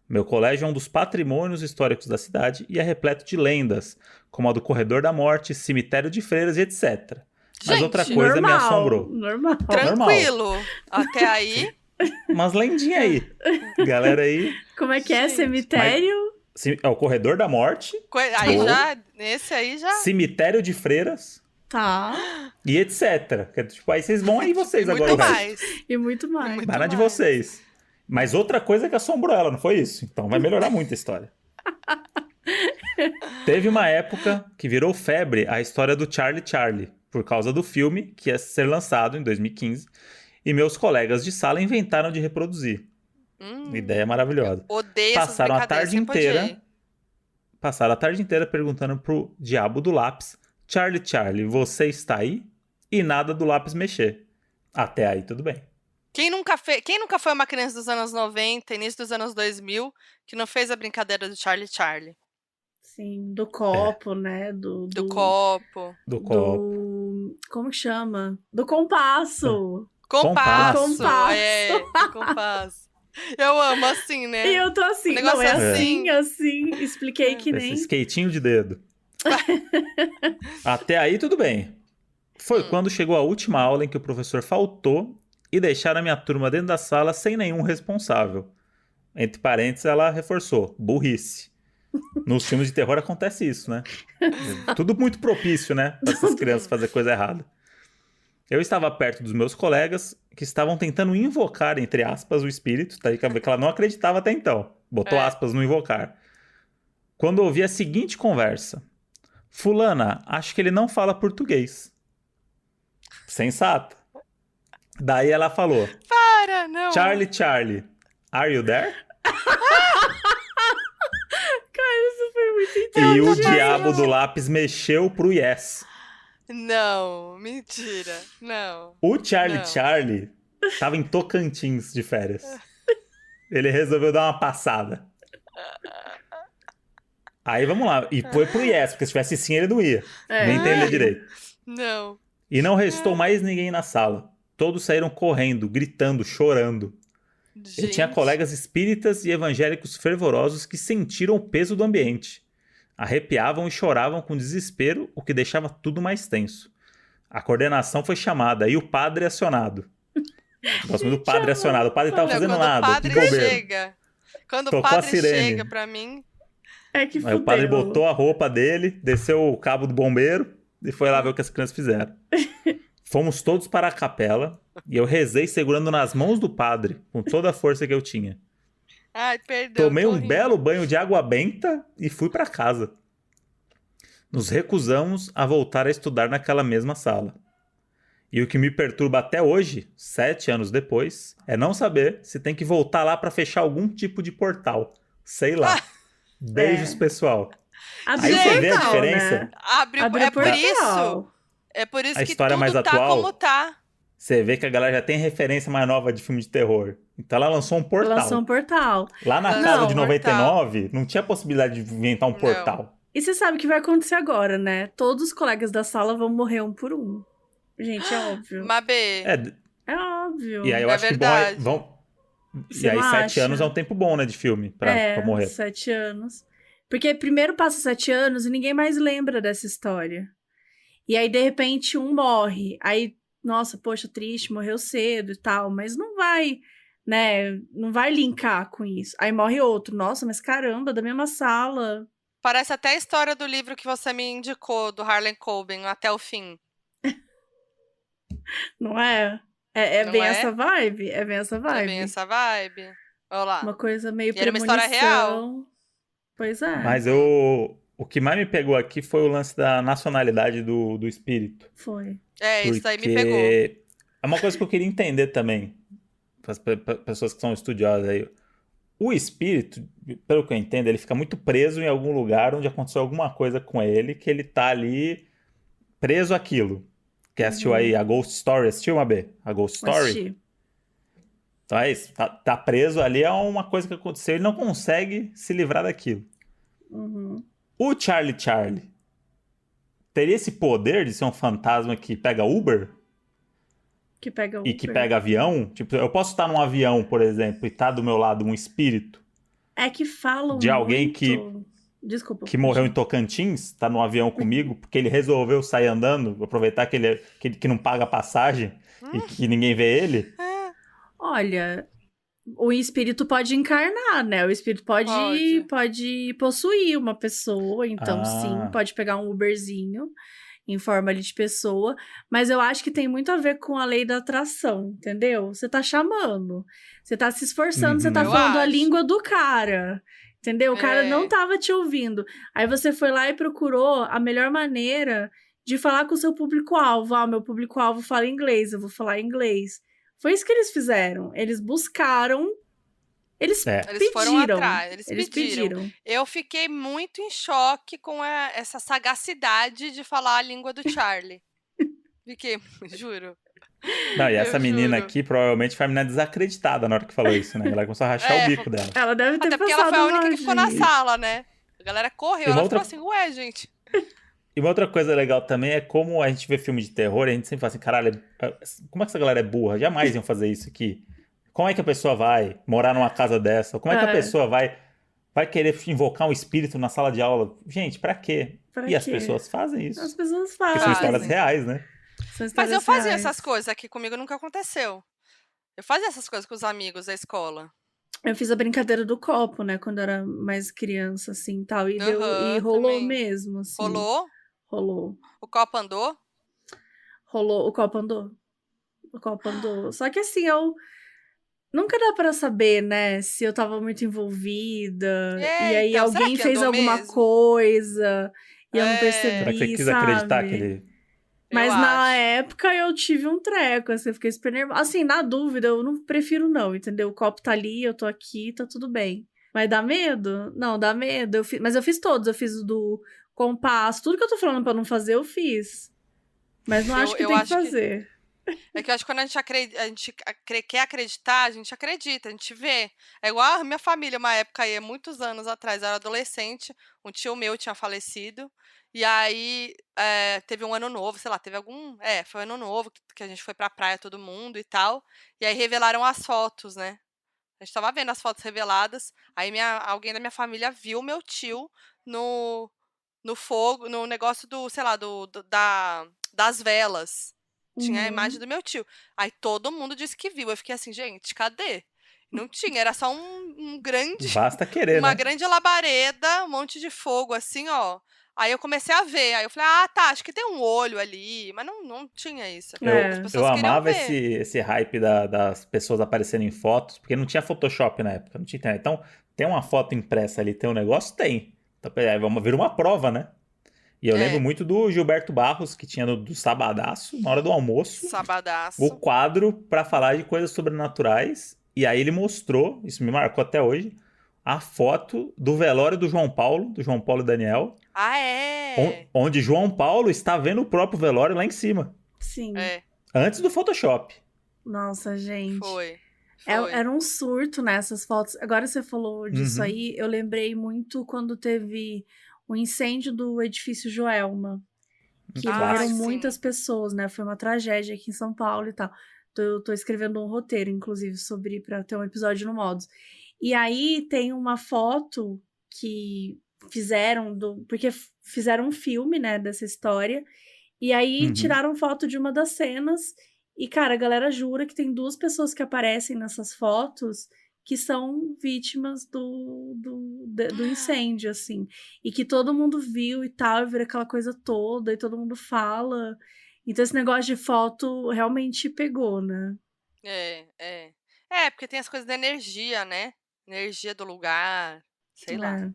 Meu colégio é um dos patrimônios históricos da cidade e é repleto de lendas, como a do Corredor da Morte, cemitério de freiras e etc. Mas Gente, outra coisa me Normal, assombrou. Normal. Tranquilo. Até aí. Umas lendinhas aí. Galera aí. Como é que é? Gente, Cemitério? É o Corredor da Morte, Aí Boa. já. Esse aí já. cemitério de freiras Tá. e etc. Tipo, aí vocês vão aí vocês E agora. muito o resto. mais. E muito mais. Muito Vai na de mais. vocês. Mas outra coisa que assombrou ela, não foi isso? Então vai melhorar muito a história. Teve uma época que virou febre a história do Charlie, por causa do filme que ia ser lançado em 2015, e meus colegas de sala inventaram de reproduzir. Ideia maravilhosa. Odeio Passaram a essas brincadeiras. tarde Quem podia inteira. ir? Passaram a tarde inteira perguntando pro diabo do lápis: Charlie, você está aí? E nada do lápis mexer. Até aí tudo bem. Quem nunca foi uma criança dos anos 90, início dos anos 2000, que não fez a brincadeira do Charlie? Sim, do copo, né? Do copo. Do copo. Como que chama? Do compasso. Compasso. Compasso. É, compasso. Eu amo assim, né? E eu tô assim, O negócio não é é assim. Expliquei que Esse nem... skatinho de dedo. Até aí tudo bem. Foi quando chegou a última aula em que o professor faltou e deixaram a minha turma dentro da sala sem nenhum responsável. Entre parênteses, ela reforçou: burrice. Nos filmes de terror acontece isso, né? Tudo muito propício, né? Para essas crianças fazerem coisa errada. Eu estava perto dos meus colegas que estavam tentando invocar, entre aspas, o espírito, tá aí que ela não acreditava até então. Botou aspas no invocar. Quando ouvi a seguinte conversa: Fulana, acho que ele não fala português. Sensata. Daí ela falou: Para, não. Charlie, are you there? Cara, isso foi muito E o inteligente. diabo do lápis mexeu pro yes. Não, mentira. Não. O Não. Charlie tava em Tocantins de férias. Ele resolveu dar uma passada. Aí vamos lá. E foi pro yes, porque se tivesse sim ele não ia. Nem entender direito. Não. E não restou mais ninguém na sala. Todos saíram correndo, gritando, chorando. Eu tinha Gente. colegas espíritas e evangélicos fervorosos que sentiram o peso do ambiente. Arrepiavam e choravam com desespero, o que deixava tudo mais tenso. A coordenação foi chamada e o padre acionado. Gosto muito do padre acionado. O padre estava Não, fazendo quando nada. o padre de bobeira. chega. Quando Tocou o a padre sirene. chega pra mim. É que Aí fudeu. o padre botou a roupa dele, desceu o cabo do bombeiro e foi lá ver o que as crianças fizeram. Fomos todos para a capela e eu rezei segurando nas mãos do padre, com toda a força que eu tinha. Ai, perdão. Tomei tô um rindo. belo banho de água benta e fui para casa. Nos recusamos a voltar a estudar naquela mesma sala. E o que me perturba até hoje, 7 anos depois, é não saber se tem que voltar lá para fechar algum tipo de portal. Sei lá. Beijos, pessoal. Abriu Aí você vê a portal, diferença. né? Abriu, Abriu é por portal. isso. É por isso A que história tudo mais tá atual. como tá. Você vê que a galera já tem referência mais nova de filme de terror. Então ela lançou um portal. Lançou um portal. Lá na Lançou casa Não. de um portal. 99, não tinha possibilidade de inventar um Não. portal. E você sabe o que vai acontecer agora, né? Todos os colegas da sala vão morrer um por um. Gente, é óbvio. Mabê, É, É óbvio. e aí eu é acho que verdade. E Você aí não 7 anos é acha? um tempo bom, né, de filme pra morrer. 7 anos. Porque primeiro passa 7 anos e ninguém mais lembra dessa história. E aí, de repente, um morre. Aí, nossa, poxa, triste, morreu cedo e tal. Mas não vai, né? Não vai linkar com isso. Aí morre outro. Nossa, mas caramba, da mesma sala. Parece até a história do livro que você me indicou, do Harlan Coben, Até o Fim. Não é? É Não bem é? essa vibe. É bem essa É vibe. bem essa vibe. Olha lá. Uma coisa meio E era uma história real. premonição. Pois é. Mas o que mais me pegou aqui foi o lance da nacionalidade do espírito. Foi. Isso aí me pegou. Porque é uma coisa que eu queria entender também, para as pessoas que são estudiosas aí. O espírito, pelo que eu entendo, ele fica muito preso em algum lugar onde aconteceu alguma coisa com ele, que ele tá ali preso àquilo. Quem assistiu aí a Ghost Story? Assistiu, Mabê? A Ghost Story? Assisti. Então é isso, tá preso ali a uma coisa que aconteceu, ele não consegue se livrar daquilo. Uhum. O Charlie teria esse poder de ser um fantasma que pega Uber Que pega e que Uber. pega avião? Tipo, eu posso estar num avião, por exemplo, e tá do meu lado um espírito É que falam de alguém muito... Desculpa. que morreu em Tocantins, tá no avião comigo, porque ele resolveu sair andando, aproveitar que não paga passagem e que ninguém vê ele. Olha, o espírito pode encarnar, né? O espírito pode possuir uma pessoa, então sim, pode pegar um Uberzinho em forma ali de pessoa, mas eu acho que tem muito a ver com a lei da atração, entendeu? Você tá chamando, você tá se esforçando, você tá Eu falando a acho. língua do cara, entendeu? O cara É. não tava te ouvindo. Aí você foi lá e procurou a melhor maneira de falar com o seu público-alvo. Ah, meu público-alvo fala inglês, eu vou falar inglês. Foi isso que eles fizeram. Eles buscaram. Eles Eles foram pediram. atrás, eles pediram. Eu fiquei muito em choque com essa sagacidade de falar a língua do Charlie. Fiquei, juro. Não, e essa Eu menina juro. aqui provavelmente foi a menina desacreditada na hora que falou isso, né? Ela começou a rachar o bico dela. Ela deve ter Até porque ela foi a passado única que ficou na longe. sala, né? A galera correu, E uma ela outra- ficou assim, ué, gente. E uma outra coisa legal também é como a gente vê filme de terror, a gente sempre fala assim, caralho, como é que essa galera é burra? Jamais iam fazer isso aqui. Como é que a pessoa vai morar numa casa dessa? Como é que a pessoa vai querer invocar um espírito na sala de aula? Gente, pra quê? Pra E as quê? pessoas fazem isso. As pessoas Porque são fazem. histórias reais, né? São Mas histórias eu fazia reais. essas coisas aqui comigo, nunca aconteceu. Eu fazia essas coisas com os amigos da escola. Eu fiz a brincadeira do copo, né? Quando eu era mais criança, assim, tal. E, Aham, rolou também. mesmo, assim. Rolou? Rolou. O copo andou? Rolou. O copo andou. O copo andou. Só que assim, eu... Nunca dá pra saber, né? Se eu tava muito envolvida. E aí então, será alguém que fez andou alguma mesmo? coisa. E eu não percebi, Será que você quis sabe? acreditar que ele... Mas Eu na acho. época eu tive um treco, assim, eu fiquei super nervosa. Assim, na dúvida, eu não prefiro não, entendeu? O copo tá ali, eu tô aqui, tá tudo bem. Mas dá medo? Não, dá medo. Mas eu fiz todos, eu fiz o do compasso, tudo que eu tô falando pra não fazer, eu fiz. Mas não acho que Eu tem que acho que- fazer. É que eu acho que quando a gente quer acreditar, a gente acredita, a gente vê. É igual a minha família, uma época aí, muitos anos atrás, eu era adolescente, um tio meu tinha falecido, e aí teve um ano novo, sei lá, teve algum. Foi um ano novo que a gente foi pra praia todo mundo e tal, e aí revelaram as fotos, né? A gente tava vendo as fotos reveladas, aí alguém da minha família viu meu tio no fogo, no negócio do, sei lá, das velas. Tinha a Uhum. imagem do meu tio. Aí todo mundo disse que viu. Eu fiquei assim, gente, cadê? Não tinha, era só um grande, Basta querer, uma né? grande labareda, um monte de fogo, assim, ó. Aí eu comecei a ver. Aí eu falei, tá, acho que tem um olho ali. Mas não tinha isso. As Eu pessoas queriam amava ver. esse hype das pessoas aparecendo em fotos, porque não tinha Photoshop na época, não tinha internet. Então, tem uma foto impressa ali, tem um negócio? Tem. Então, aí vamos ver uma prova, né? E eu lembro muito do Gilberto Barros, que tinha do Sabadaço, na hora do almoço, Sabadaço. o quadro pra falar de coisas sobrenaturais. E aí ele mostrou, isso me marcou até hoje, a foto do velório do João Paulo e Daniel. Ah, é? Onde João Paulo está vendo o próprio velório lá em cima. Sim. Antes do Photoshop. Nossa, gente. Foi. Era um surto nessas fotos. Agora você falou disso aí, eu lembrei muito quando teve o incêndio do edifício Joelma. Que morreram muitas pessoas, né? Foi uma tragédia aqui em São Paulo e tal. Eu tô escrevendo um roteiro, inclusive, pra ter um episódio no Modos. E aí tem uma foto que fizeram, porque fizeram um filme, né, dessa história. E aí tiraram foto de uma das cenas. E, cara, a galera jura que tem 2 pessoas que aparecem nessas fotos que são vítimas do incêndio, assim. E que todo mundo viu e tal, e vira aquela coisa toda, e todo mundo fala. Então esse negócio de foto realmente pegou, né? Porque tem as coisas da energia, né? Energia do lugar, sei lá.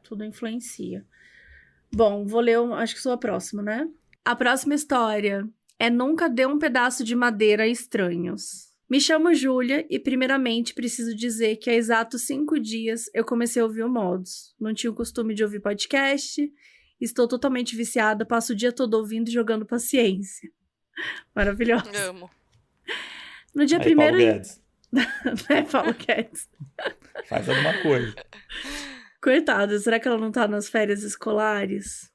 Tudo influencia. Bom, vou ler, acho que sou a próxima, né? A próxima história é Nunca Dê um Pedaço de Madeira a Estranhos. Me chamo Júlia e, primeiramente, preciso dizer que há exatos 5 dias eu comecei a ouvir o Modos. Não tinha o costume de ouvir podcast, estou totalmente viciada, passo o dia todo ouvindo e jogando paciência. Maravilhosa. Amo. No dia aí, primeiro... Paulo Guedes. Paulo Guedes. Faz alguma coisa. Coitada, será que ela não tá nas férias escolares?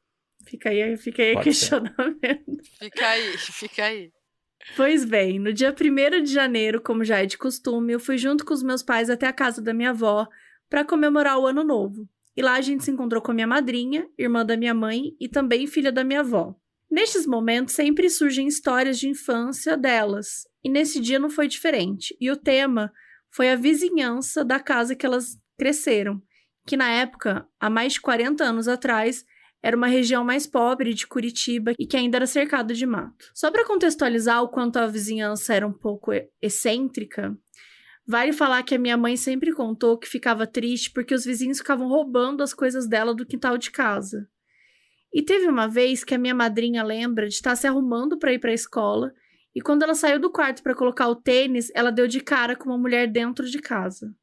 Fica aí o questionamento. Fica aí. Pois bem, no dia 1º de janeiro, como já é de costume, eu fui junto com os meus pais até a casa da minha avó para comemorar o Ano Novo. E lá a gente se encontrou com a minha madrinha, irmã da minha mãe e também filha da minha avó. Nestes momentos sempre surgem histórias de infância delas, e nesse dia não foi diferente. E o tema foi a vizinhança da casa que elas cresceram, que na época, há mais de 40 anos atrás, era uma região mais pobre de Curitiba e que ainda era cercada de mato. Só para contextualizar o quanto a vizinhança era um pouco excêntrica, vale falar que a minha mãe sempre contou que ficava triste porque os vizinhos ficavam roubando as coisas dela do quintal de casa. E teve uma vez que a minha madrinha lembra de estar se arrumando para ir para a escola e quando ela saiu do quarto para colocar o tênis, ela deu de cara com uma mulher dentro de casa.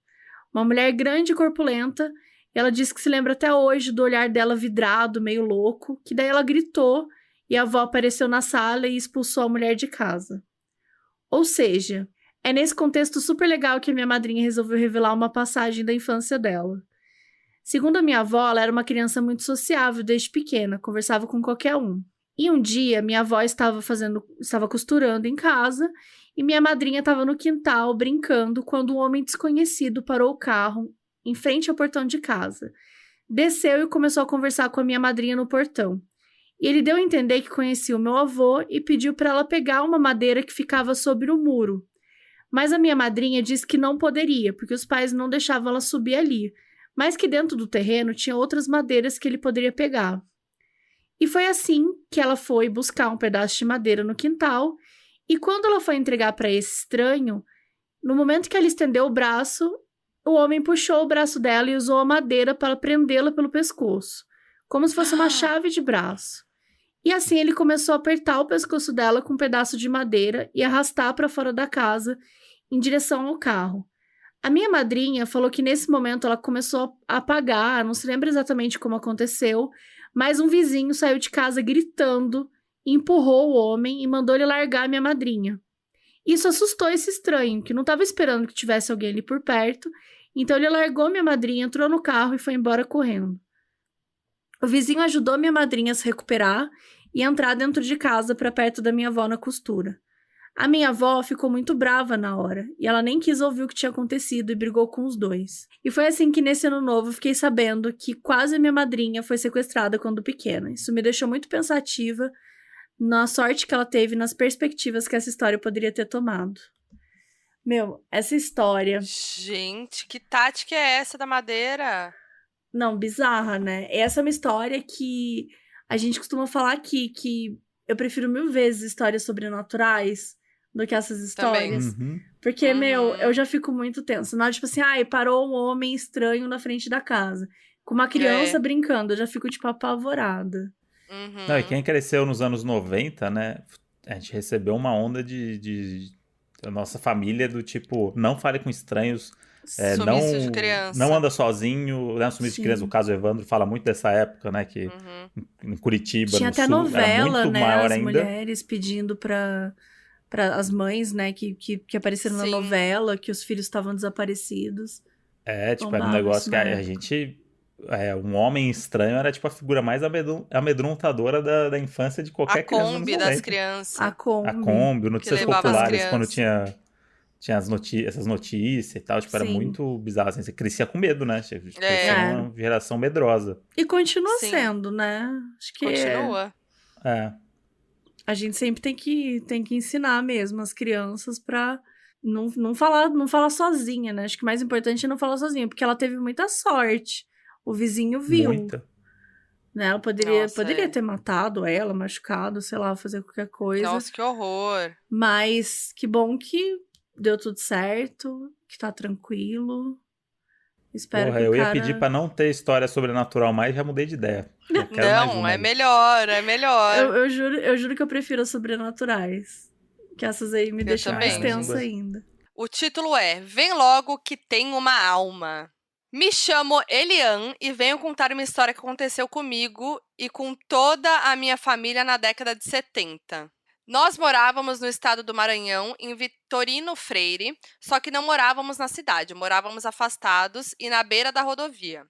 Uma mulher grande e corpulenta. Ela disse que se lembra até hoje do olhar dela vidrado, meio louco, que daí ela gritou e a avó apareceu na sala e expulsou a mulher de casa. Ou seja, é nesse contexto super legal que a minha madrinha resolveu revelar uma passagem da infância dela. Segundo a minha avó, ela era uma criança muito sociável desde pequena, conversava com qualquer um. E um dia, minha avó estava costurando em casa e minha madrinha estava no quintal brincando quando um homem desconhecido parou o carro em frente ao portão de casa. Desceu e começou a conversar com a minha madrinha no portão. E ele deu a entender que conhecia o meu avô e pediu para ela pegar uma madeira que ficava sobre o muro. Mas a minha madrinha disse que não poderia, porque os pais não deixavam ela subir ali, mas que dentro do terreno tinha outras madeiras que ele poderia pegar. E foi assim que ela foi buscar um pedaço de madeira no quintal, e quando ela foi entregar para esse estranho, no momento que ela estendeu o braço, o homem puxou o braço dela e usou a madeira para prendê-la pelo pescoço, como se fosse uma chave de braço. E assim ele começou a apertar o pescoço dela com um pedaço de madeira e arrastar para fora da casa, em direção ao carro. A minha madrinha falou que nesse momento ela começou a apagar, não se lembra exatamente como aconteceu, mas um vizinho saiu de casa gritando, empurrou o homem e mandou ele largar a minha madrinha. Isso assustou esse estranho, que não estava esperando que tivesse alguém ali por perto, então ele largou minha madrinha, entrou no carro e foi embora correndo. O vizinho ajudou minha madrinha a se recuperar e entrar dentro de casa para perto da minha avó na costura. A minha avó ficou muito brava na hora, e ela nem quis ouvir o que tinha acontecido e brigou com os dois. E foi assim que nesse ano novo eu fiquei sabendo que quase a minha madrinha foi sequestrada quando pequena. Isso me deixou muito pensativa na sorte que ela teve, nas perspectivas que essa história poderia ter tomado. Meu, essa história... Gente, que tática é essa da madeira? Não, bizarra, né? Essa é uma história que a gente costuma falar aqui, que eu prefiro 1000 vezes histórias sobrenaturais do que essas histórias. Porque, eu já fico muito tensa. Não é tipo assim, parou um homem estranho na frente da casa, com uma criança brincando, eu já fico, tipo, apavorada. Não, e quem cresceu nos anos 90, né, a gente recebeu uma onda da nossa família do tipo, não fale com estranhos Sumiço de criança. Não anda sozinho, né? Sumiço de criança. O caso Evandro fala muito dessa época, né? Que em Curitiba, tinha no até sul, novela, era muito né? maior As ainda. mulheres pedindo para as mães, né? Que apareceram na novela, que os filhos estavam desaparecidos. Tipo, era um negócio que a gente... um homem estranho era tipo a figura mais amedrontadora da infância de qualquer criança. A Kombi das crianças. A Kombi, Notícias Populares, quando tinha essas notícias e tal, tipo, era muito bizarro, assim, você crescia com medo, né? Você crescia uma geração medrosa. E continua sendo, né? Acho que continua. A gente sempre tem que ensinar mesmo as crianças pra não falar sozinha, né? Acho que o mais importante é não falar sozinha, porque ela teve muita sorte. O vizinho viu. Muita. Né? Ela poderia ter matado ela, machucado, sei lá, fazer qualquer coisa. Nossa, que horror. Mas que bom que deu tudo certo, que tá tranquilo. Espero que eu ia pedir pra não ter história sobrenatural mais, já mudei de ideia. Não, é melhor, é melhor. Eu juro que eu prefiro as sobrenaturais. Que essas aí me deixam mais tensa ainda. O título é Vem Logo Que Tem Uma Alma. Me chamo Eliane e venho contar uma história que aconteceu comigo e com toda a minha família na década de 70. Nós morávamos no estado do Maranhão, em Vitorino Freire, só que não morávamos na cidade, morávamos afastados e na beira da rodovia.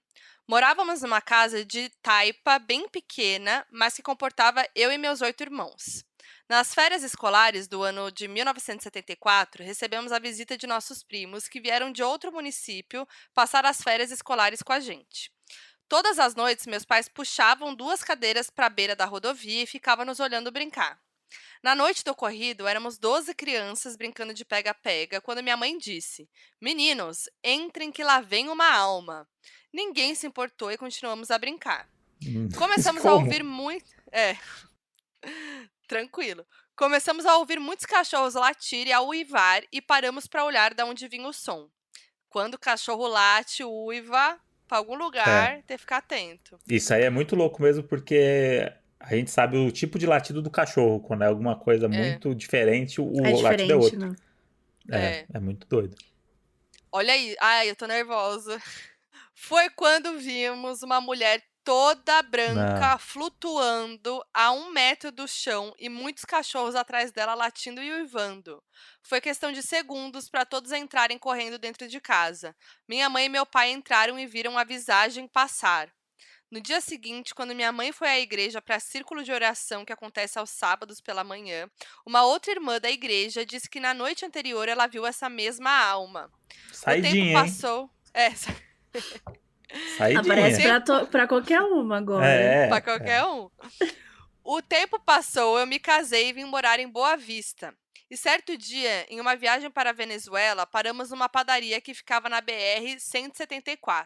Morávamos numa casa de taipa bem pequena, mas que comportava eu e meus 8 irmãos. Nas férias escolares do ano de 1974, recebemos a visita de nossos primos, que vieram de outro município passar as férias escolares com a gente. Todas as noites, meus pais puxavam 2 cadeiras para a beira da rodovia e ficavam nos olhando brincar. Na noite do ocorrido, éramos 12 crianças brincando de pega-pega, quando minha mãe disse: Meninos, entrem que lá vem uma alma. Ninguém se importou e continuamos a brincar. Começamos a ouvir muito... Tranquilo. Começamos a ouvir muitos cachorros latir e a uivar e paramos para olhar de onde vinha o som. Quando o cachorro late, uiva, para algum lugar, tem que ficar atento. Isso aí é muito louco mesmo, porque a gente sabe o tipo de latido do cachorro. Quando é alguma coisa muito diferente, o latido é outro. Né? É muito doido. Olha aí. Ai, eu tô nervosa. Foi quando vimos uma mulher toda branca flutuando a 1 metro do chão e muitos cachorros atrás dela latindo e uivando. Foi questão de segundos para todos entrarem correndo dentro de casa. Minha mãe e meu pai entraram e viram a visagem passar. No dia seguinte, quando minha mãe foi à igreja para círculo de oração que acontece aos sábados pela manhã, uma outra irmã da igreja disse que na noite anterior ela viu essa mesma alma. Saidinha, o tempo passou... Aparece pra qualquer uma agora. Pra qualquer um. O tempo passou, eu me casei e vim morar em Boa Vista. E certo dia, em uma viagem para a Venezuela, paramos numa padaria que ficava na BR-174.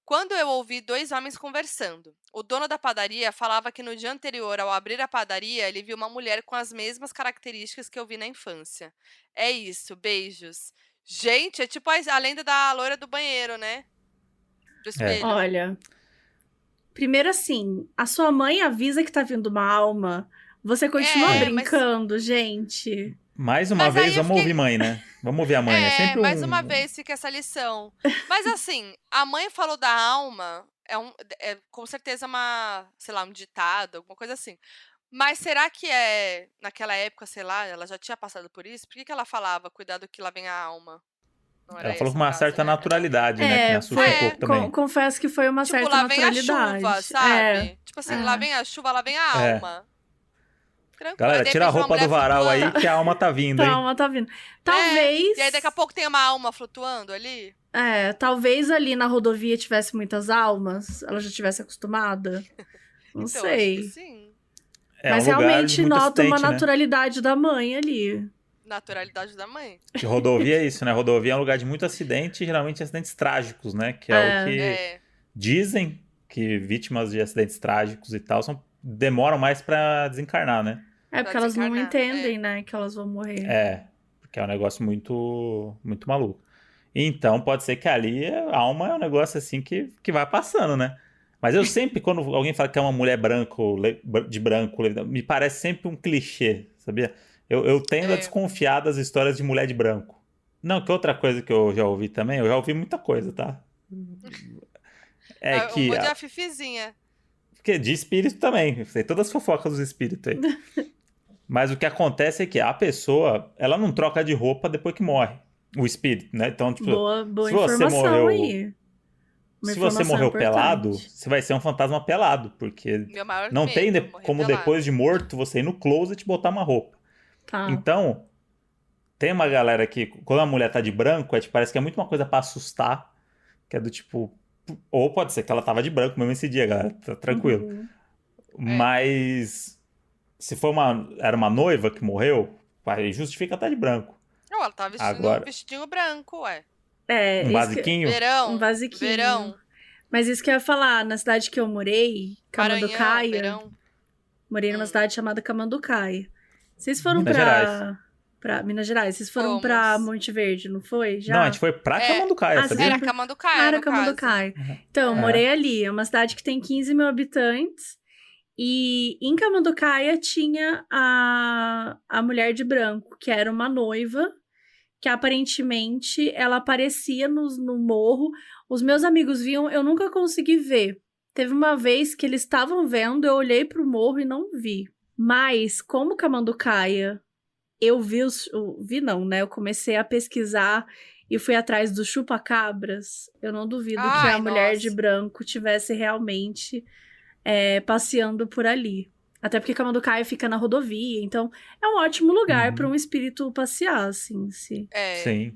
Quando eu ouvi 2 homens conversando. O dono da padaria falava que no dia anterior, ao abrir a padaria, ele viu uma mulher com as mesmas características que eu vi na infância. É isso, beijos. Gente, é tipo a lenda da loira do banheiro, né? Do espelho. Olha, primeiro assim, a sua mãe avisa que tá vindo uma alma, você continua brincando, gente. Mais uma vez, vamos ouvir mãe, né? Vamos ouvir a mãe. É sempre mais uma vez fica essa lição. Mas assim, a mãe falou da alma, é com certeza sei lá, um ditado, alguma coisa assim. Mas será que naquela época, sei lá, ela já tinha passado por isso? Por que ela falava, cuidado que lá vem a alma? Ela falou com uma certa naturalidade, né? Que me assusta um pouco também. Confesso que foi uma certa naturalidade. naturalidade. Tipo, lá vem a chuva, sabe? Tipo assim, lá vem a chuva, lá vem a alma. Tranquilo. Galera, tira a roupa do varal aí que a alma tá vindo, hein? A alma tá vindo. Talvez... E aí daqui a pouco tem uma alma flutuando ali. Talvez ali na rodovia tivesse muitas almas. Ela já tivesse acostumada. Não sei. Acho que sim. Mas realmente nota uma naturalidade da mãe ali. Naturalidade da mãe. Que rodovia é isso, né? Rodovia é um lugar de muito acidente, geralmente acidentes trágicos, né? Que é o que dizem que vítimas de acidentes trágicos e tal demoram mais pra desencarnar, né? Porque elas não entendem, né? Que elas vão morrer. Porque é um negócio muito, muito maluco. Então, pode ser que ali a alma é um negócio assim que vai passando, né? Mas eu sempre, quando alguém fala que é uma mulher de branco, me parece sempre um clichê, sabia? Eu tendo a desconfiar das histórias de mulher de branco. Não, que outra coisa que eu já ouvi também, eu já ouvi muita coisa, tá? É Um que... monte de fifizinha. Porque de espírito também, eu sei todas as fofocas dos espíritos aí. Mas o que acontece é que a pessoa, ela não troca de roupa depois que morre. O espírito, né? Então, tipo, Boa se você informação morreu... aí. Uma Se você informação morreu importante. pelado, você vai ser um fantasma pelado, porque Meu maior não medo, tem morrer como pelado. depois de morto você ir no closet e botar uma roupa. Tá. Então, tem uma galera que, quando a mulher tá de branco, parece que é muito uma coisa pra assustar, que é do tipo... Ou pode ser que ela tava de branco mesmo esse dia, galera, tá tranquilo. Uhum. Mas, se for era uma noiva que morreu, aí justifica estar de branco. Não, ela tava vestindo Agora, um vestidinho branco, ué. É, um isso que... basiquinho? Verão. Um basiquinho. Verão. Mas isso que eu ia falar, na cidade que eu morei, Maranhão, Camanducaia, verão. morei numa cidade chamada Camanducaia. Vocês foram Minas Gerais. pra Minas Gerais? Vocês foram Fomos. pra Monte Verde, não foi? Já? Não, a gente foi pra Camanducaia, Ah, sabia? vocês Era Camanducaia, Era no caso. Camanducaia. Então, eu É. morei ali. É uma cidade que tem 15 mil habitantes. E em Camanducaia tinha a mulher de branco, que era uma noiva, que aparentemente ela aparecia no morro. Os meus amigos viam, eu nunca consegui ver. Teve uma vez que eles estavam vendo, eu olhei pro morro e não vi. Mas, como Camanducaia, eu vi não, né? Eu comecei a pesquisar e fui atrás do chupa-cabras. Eu não duvido que Ai, a mulher nossa. de branco tivesse realmente passeando por ali. Até porque Camanducaia fica na rodovia, então é um ótimo lugar para um espírito passear, assim, Sim.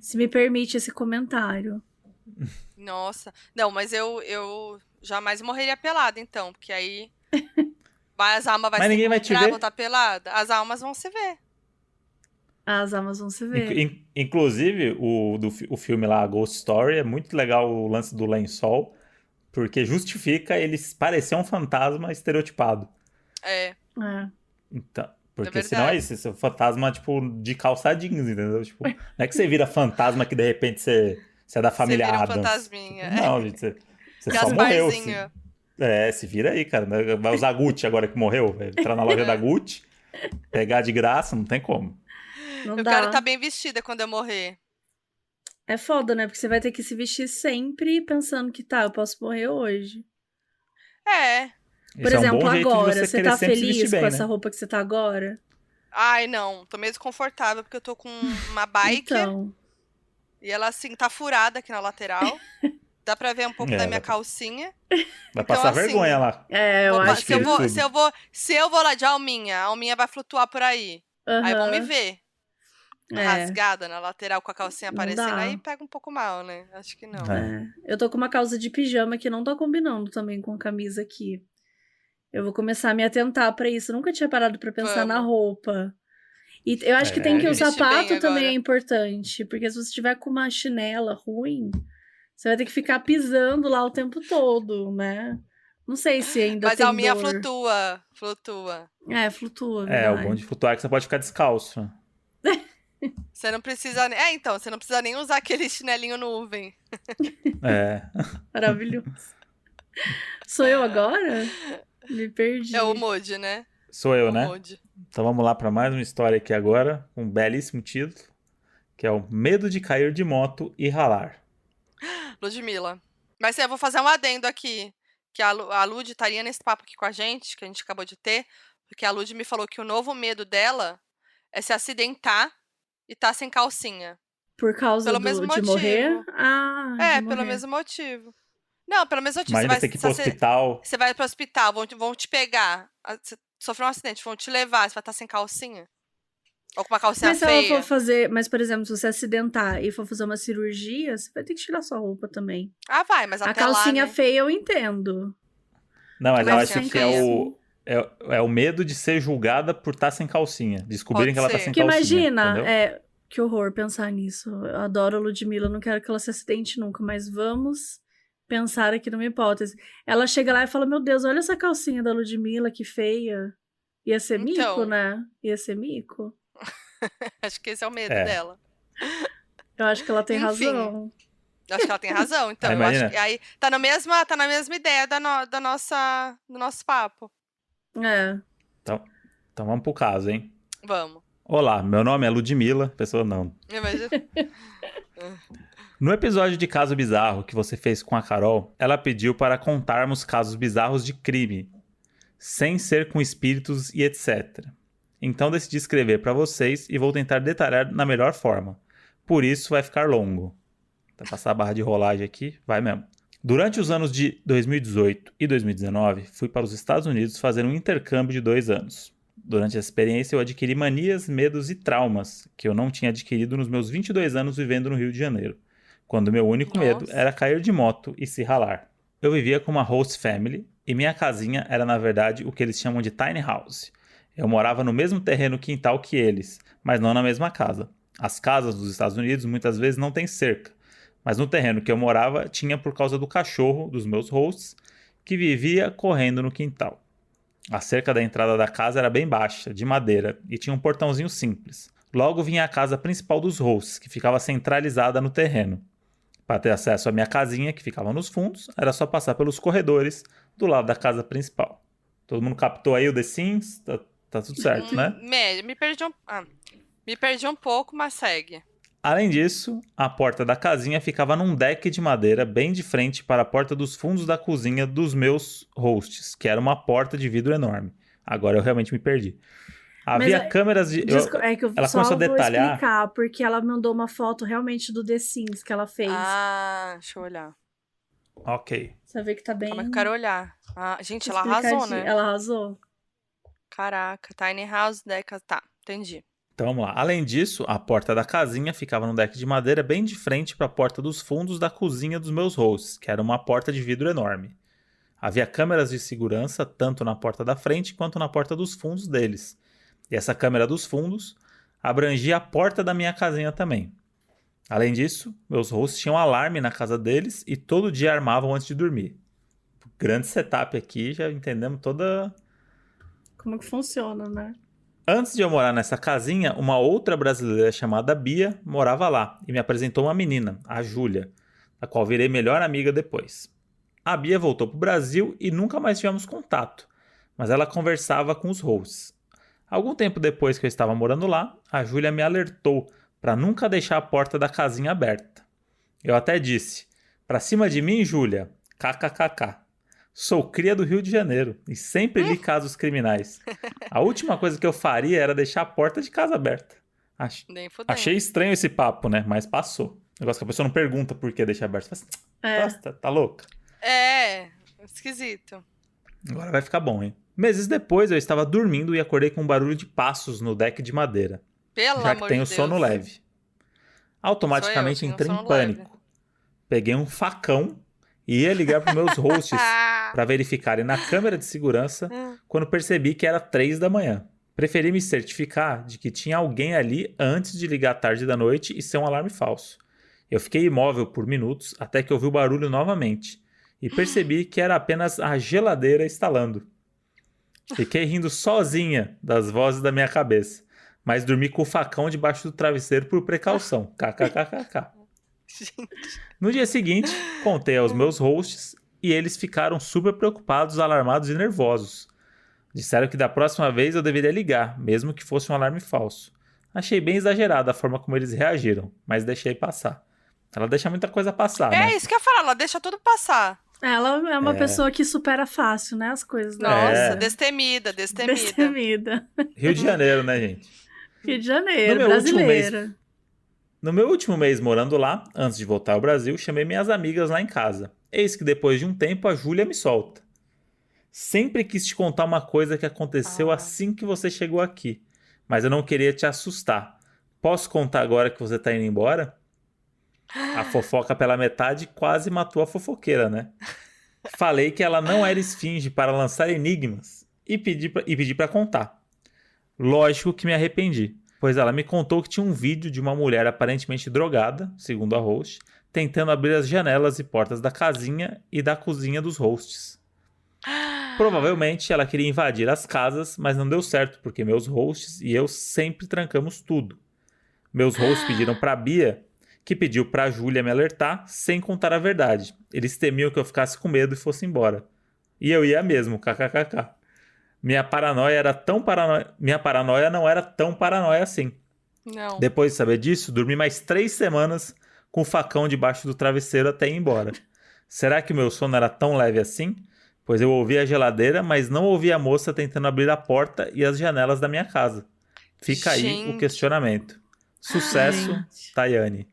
se me permite esse comentário. Nossa. Não, mas eu jamais morreria pelada, então, porque aí as almas Mas se ninguém vai te encontrar, ver. vão estar pelada. As almas vão se ver. As almas vão se ver. Inclusive, o filme lá, Ghost Story, é muito legal o lance do lençol, porque justifica ele parecer um fantasma estereotipado. É. Então, porque verdade. senão é isso, esse é um fantasma, tipo, de calça jeans, entendeu? Tipo, não é que você vira fantasma que de repente você é da família Você vira um Addams. fantasminha. Tipo, não, gente, você só morreu. Se vira aí, cara. Vai usar Gucci agora que morreu. Vai entrar na loja da Gucci, pegar de graça, não tem como. Não Eu dá. quero estar bem vestida quando eu morrer. É foda, né? Porque você vai ter que se vestir sempre pensando que eu posso morrer hoje. É. Por Esse é um exemplo, bom jeito de agora, você você querer tá sempre se feliz vestir com bem, essa né? roupa que você tá agora? Ai, não. Tô meio desconfortável porque eu tô com uma bike Então, e ela, assim, tá furada aqui na lateral. Dá pra ver um pouco da minha vai calcinha. Vai passar assim, vergonha lá. eu Vou- acho se, eu que... vou, se eu vou lá de alminha, a alminha vai flutuar por aí. Aí vão me Aham. ver. Rasgada na lateral com a calcinha Não aparecendo. dá. Aí pega um pouco mal, né? Acho que não. Eu tô com uma calça de pijama que não tá combinando também com a camisa aqui. Eu vou começar a me atentar pra isso. Eu nunca tinha parado pra pensar na roupa. E eu acho que tem que o me vestir sapato bem também agora. é importante. Porque se você tiver com uma chinela ruim, você vai ter que ficar pisando lá o tempo todo, né? Não sei se ainda Mas tem a alminha dor. flutua. Flutua, O verdade. bom de flutuar é que você pode ficar descalço. Você não precisa... então, você não precisa nem usar aquele chinelinho nuvem. Maravilhoso. Sou eu agora? Me perdi. É o Moody, né? Sou eu, né? Moody. Então vamos lá para mais uma história aqui agora, com um belíssimo título, que é o Medo de Cair de Moto e Ralar. Ludmilla. Mas eu vou fazer um adendo aqui. Que a Lud estaria nesse papo aqui com a gente, que a gente acabou de ter. Porque a Lud me falou que o novo medo dela é se acidentar e tá sem calcinha. Por causa Pelo mesmo de motivo. morrer? de Pelo morrer. mesmo motivo. Não, pelo mesmo motivo. Mas vai ter que ir pro hospital. Você vai pro hospital, vão te pegar. Você sofreu um acidente, vão te levar, você vai estar sem calcinha. Ou com uma calcinha Mas se ela feia. for fazer... Mas, por exemplo, se você acidentar e for fazer uma cirurgia, você vai ter que tirar sua roupa também. Ah, vai, mas A até lá, calcinha né? feia eu entendo. Não, mas eu Mas acho sem que calcinha. é o medo de ser julgada por estar sem calcinha. Descobrirem Pode que ela tá ser. sem Porque calcinha. imagina, Entendeu? que horror pensar nisso. Eu adoro a Ludmilla, não quero que ela se acidente nunca, mas vamos pensar aqui numa hipótese. Ela chega lá e fala, meu Deus, olha essa calcinha da Ludmilla, que feia. Ia ser mico, Então. né? Ia ser mico. Acho que esse é o medo dela. Eu acho que ela tem Enfim. razão. Eu acho que ela tem razão. Então, eu Imagina. acho que aí tá na mesma ideia do nosso papo. É. Então vamos pro caso, hein? Vamos. Olá, meu nome é Ludmilla. Pessoa não. Imagina. No episódio de Caso Bizarro que você fez com a Carol, ela pediu para contarmos casos bizarros de crime, sem ser com espíritos e etc. Então decidi escrever para vocês e vou tentar detalhar na melhor forma. Por isso vai ficar longo. Vou passar a barra de rolagem aqui, vai mesmo. Durante os anos de 2018 e 2019, fui para os Estados Unidos fazer um intercâmbio de 2 anos. Durante essa experiência, eu adquiri manias, medos e traumas que eu não tinha adquirido nos meus 22 anos vivendo no Rio de Janeiro, quando meu único medo era cair de moto e se ralar. Eu vivia com uma host family e minha casinha era, na verdade, o que eles chamam de tiny house. Eu morava no mesmo terreno quintal que eles, mas não na mesma casa. As casas dos Estados Unidos muitas vezes não têm cerca, mas no terreno que eu morava tinha por causa do cachorro dos meus hosts, que vivia correndo no quintal. A cerca da entrada da casa era bem baixa, de madeira, e tinha um portãozinho simples. Logo vinha a casa principal dos hosts, que ficava centralizada no terreno. Para ter acesso à minha casinha, que ficava nos fundos, era só passar pelos corredores do lado da casa principal. Todo mundo captou aí o The Sims? Tá tudo certo, né? Me perdi um pouco, mas segue. Além disso, a porta da casinha ficava num deck de madeira bem de frente para a porta dos fundos da cozinha dos meus hosts, que era uma porta de vidro enorme. Agora eu realmente me perdi. Havia câmeras de... ela começou a detalhar... Vou explicar, porque ela mandou uma foto realmente do The Sims que ela fez. Deixa eu olhar. Ok. Você vê que tá bem... Como é que eu quero olhar? Gente, ela arrasou, né? Ela arrasou. Caraca, tiny house, deck... Tá, entendi. Então vamos lá. Além disso, a porta da casinha ficava num deck de madeira bem de frente para a porta dos fundos da cozinha dos meus hosts, que era uma porta de vidro enorme. Havia câmeras de segurança tanto na porta da frente quanto na porta dos fundos deles. E essa câmera dos fundos abrangia a porta da minha casinha também. Além disso, meus hosts tinham alarme na casa deles e todo dia armavam antes de dormir. Grande setup aqui, já entendemos toda... Como que funciona, né? Antes de eu morar nessa casinha, uma outra brasileira chamada Bia morava lá e me apresentou uma menina, a Júlia, a qual virei melhor amiga depois. A Bia voltou para o Brasil e nunca mais tivemos contato, mas ela conversava com os hosts. Algum tempo depois que eu estava morando lá, a Júlia me alertou para nunca deixar a porta da casinha aberta. Eu até disse, pra cima de mim, Júlia, kkkk. Sou cria do Rio de Janeiro e sempre li casos criminais. A última coisa que eu faria era deixar a porta de casa aberta. Achei estranho esse papo, né? Mas passou. Negócio que a pessoa não pergunta por que deixar aberto. Nossa, tá louca? Esquisito. Agora vai ficar bom, hein? Meses depois eu estava dormindo e acordei com um barulho de passos no deck de madeira. Já que tenho sono leve. Automaticamente entrei em pânico. Peguei um facão e ia ligar para meus hosts para verificarem na câmera de segurança quando percebi que era 3 da manhã. Preferi me certificar de que tinha alguém ali antes de ligar tarde da noite e ser um alarme falso. Eu fiquei imóvel por minutos até que ouvi o barulho novamente e percebi que era apenas a geladeira instalando. Fiquei rindo sozinha das vozes da minha cabeça, mas dormi com o facão debaixo do travesseiro por precaução. KKKKK. No dia seguinte, contei aos meus hosts e eles ficaram super preocupados, alarmados e nervosos. Disseram que da próxima vez eu deveria ligar, mesmo que fosse um alarme falso. Achei bem exagerada a forma como eles reagiram, mas deixei passar. Ela deixa muita coisa passar, né? Isso que eu ia falar, ela deixa tudo passar. Ela é uma pessoa que supera fácil, né, as coisas. Nossa, destemida. Rio de Janeiro, né, gente? Rio de Janeiro, brasileira. No meu último mês morando lá, antes de voltar ao Brasil, chamei minhas amigas lá em casa. Eis que depois de um tempo a Júlia me solta. Sempre quis te contar uma coisa que aconteceu assim que você chegou aqui, mas eu não queria te assustar. Posso contar agora que você tá indo embora? A fofoca pela metade quase matou a fofoqueira, né? Falei que ela não era esfinge para lançar enigmas e pedi para contar. Lógico que me arrependi, pois ela me contou que tinha um vídeo de uma mulher aparentemente drogada, segundo a host, tentando abrir as janelas e portas da casinha e da cozinha dos hosts. Provavelmente ela queria invadir as casas, mas não deu certo, porque meus hosts e eu sempre trancamos tudo. Meus hosts pediram para Bia, que pediu pra Júlia me alertar, sem contar a verdade. Eles temiam que eu ficasse com medo e fosse embora. E eu ia mesmo, kkkk. Minha paranoia não era tão paranoia assim. Não. Depois de saber disso, dormi mais 3 semanas com o facão debaixo do travesseiro até ir embora. Será que o meu sono era tão leve assim? Pois eu ouvi a geladeira, mas não ouvi a moça tentando abrir a porta e as janelas da minha casa. Fica aí o questionamento. Sucesso, Tayane.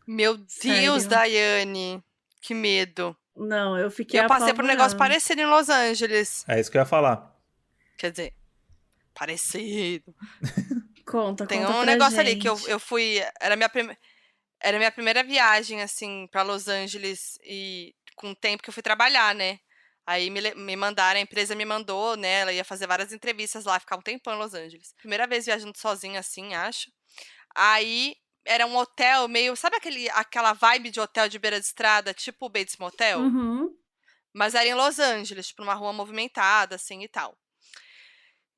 Meu Deus, Daiane. Que medo. Não, eu fiquei Eu passei por um negócio apavorada. parecido em Los Angeles. É isso que eu ia falar. Quer dizer, parecido. Conta Tem um pra negócio ali gente. que eu fui... Era minha primeira viagem, assim, pra Los Angeles. E com o tempo que eu fui trabalhar, né? Aí me mandaram, a empresa me mandou, né? Ela ia fazer várias entrevistas lá, ficar um tempão em Los Angeles. Primeira vez viajando sozinha, assim, acho. Aí era um hotel meio... Sabe aquela vibe de hotel de beira de estrada, tipo o Bates Motel? Uhum. Mas era em Los Angeles, tipo, numa rua movimentada, assim, e tal.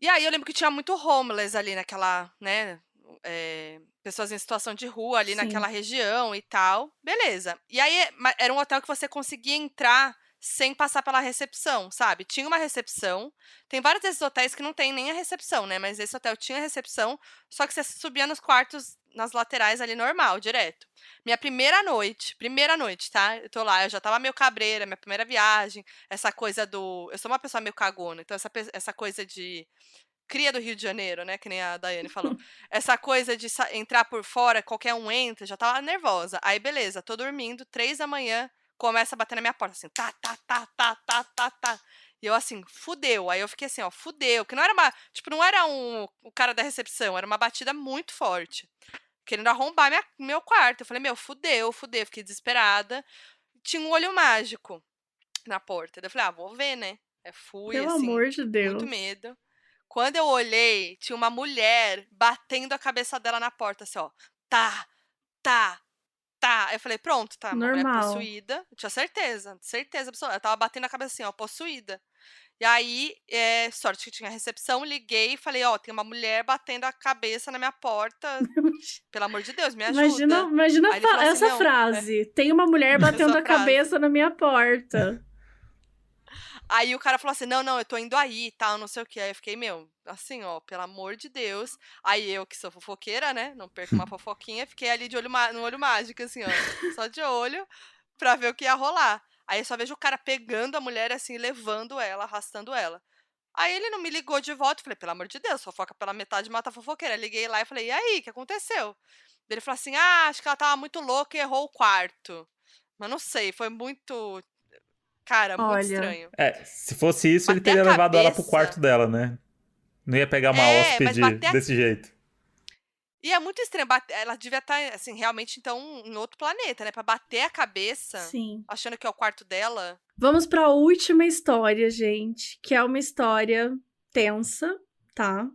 E aí eu lembro que tinha muito homeless ali naquela, né? Pessoas em situação de rua ali Sim. naquela região e tal. Beleza. E aí era um hotel que você conseguia entrar sem passar pela recepção, sabe? Tinha uma recepção. Tem vários desses hotéis que não tem nem a recepção, né? Mas esse hotel tinha recepção, só que você subia nos quartos, nas laterais ali, normal, direto. Minha primeira noite, tá? Eu tô lá, eu já tava meio cabreira, minha primeira viagem, essa coisa do... Eu sou uma pessoa meio cagona, então essa coisa de... Cria do Rio de Janeiro, né? Que nem a Daiane falou. Essa coisa de entrar por fora, qualquer um entra, já tava nervosa. Aí, beleza, tô dormindo, 3 da manhã, começa a bater na minha porta, assim, tá. E eu, assim, fudeu. Aí eu fiquei assim, ó, fudeu. Que não era uma... Tipo, não era o cara da recepção, era uma batida muito forte. Querendo arrombar meu quarto. Eu falei, meu, fudeu. Fiquei desesperada. Tinha um olho mágico na porta. Daí eu falei, vou ver, né? Fui, Pelo assim, amor de Deus. muito medo. Quando eu olhei, tinha uma mulher batendo a cabeça dela na porta, assim, ó. Tá. Eu falei, pronto, tá, uma mulher Normal. possuída. Eu tinha certeza absoluta. Ela tava batendo a cabeça assim, ó, possuída. E aí, sorte que tinha recepção, liguei e falei, ó, tem uma mulher batendo a cabeça na minha porta. Pelo amor de Deus, me ajuda. Imagina Aí ele falou assim, essa não, frase. Tem uma mulher batendo essa a cabeça na minha porta. Aí o cara falou assim, não, eu tô indo aí e tal, não sei o que. Aí eu fiquei, meu, assim, ó, pelo amor de Deus. Aí eu, que sou fofoqueira, né, não perco uma fofoquinha, fiquei ali de no olho mágico, assim, ó, só de olho, pra ver o que ia rolar. Aí eu só vejo o cara pegando a mulher, assim, levando ela, arrastando ela. Aí ele não me ligou de volta, eu falei, pelo amor de Deus, fofoca pela metade mata a fofoqueira. Liguei lá e falei, e aí, o que aconteceu? Ele falou assim, acho que ela tava muito louca e errou o quarto. Mas não sei, foi muito... Cara, muito estranho. Se fosse isso, ele Bater teria a levado ela pro cabeça. quarto dela, né? Não ia pegar uma mas hóspede desse jeito. E é muito estranho, ela devia estar, assim, realmente, então, em outro planeta, né? Pra bater a cabeça, Sim. achando que é o quarto dela. Vamos pra última história, gente, que é uma história tensa, tá?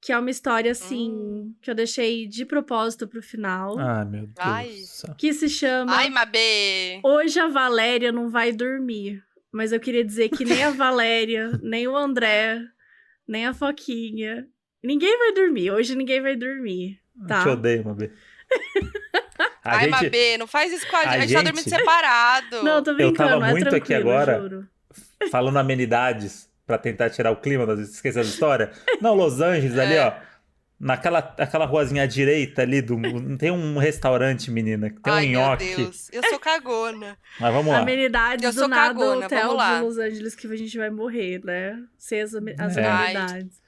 Que é uma história, assim, que eu deixei de propósito pro final. Ah, meu Deus. Ai. Que se chama... Ai, Mabê! Hoje a Valéria não vai dormir. Mas eu queria dizer que nem a Valéria, nem o André, nem a Foquinha... Ninguém vai dormir. Hoje ninguém vai dormir, tá? Eu te odeio, Mabê. Ai, Mabê, não faz isso com a gente. Tá dormindo separado. Não, tô brincando, eu tava é muito aqui agora, juro. falando amenidades pra tentar tirar o clima, esquecer da história. Não, Los Angeles, ali, ó. Aquela ruazinha à direita ali, tem um restaurante, menina, que tem um nhoque. Meu Deus, eu sou cagona. Mas vamos lá. Amenidades Eu do sou nada, cagona, hotel vamos lá. de Los Angeles que a gente vai morrer, né? Sem as amenidades.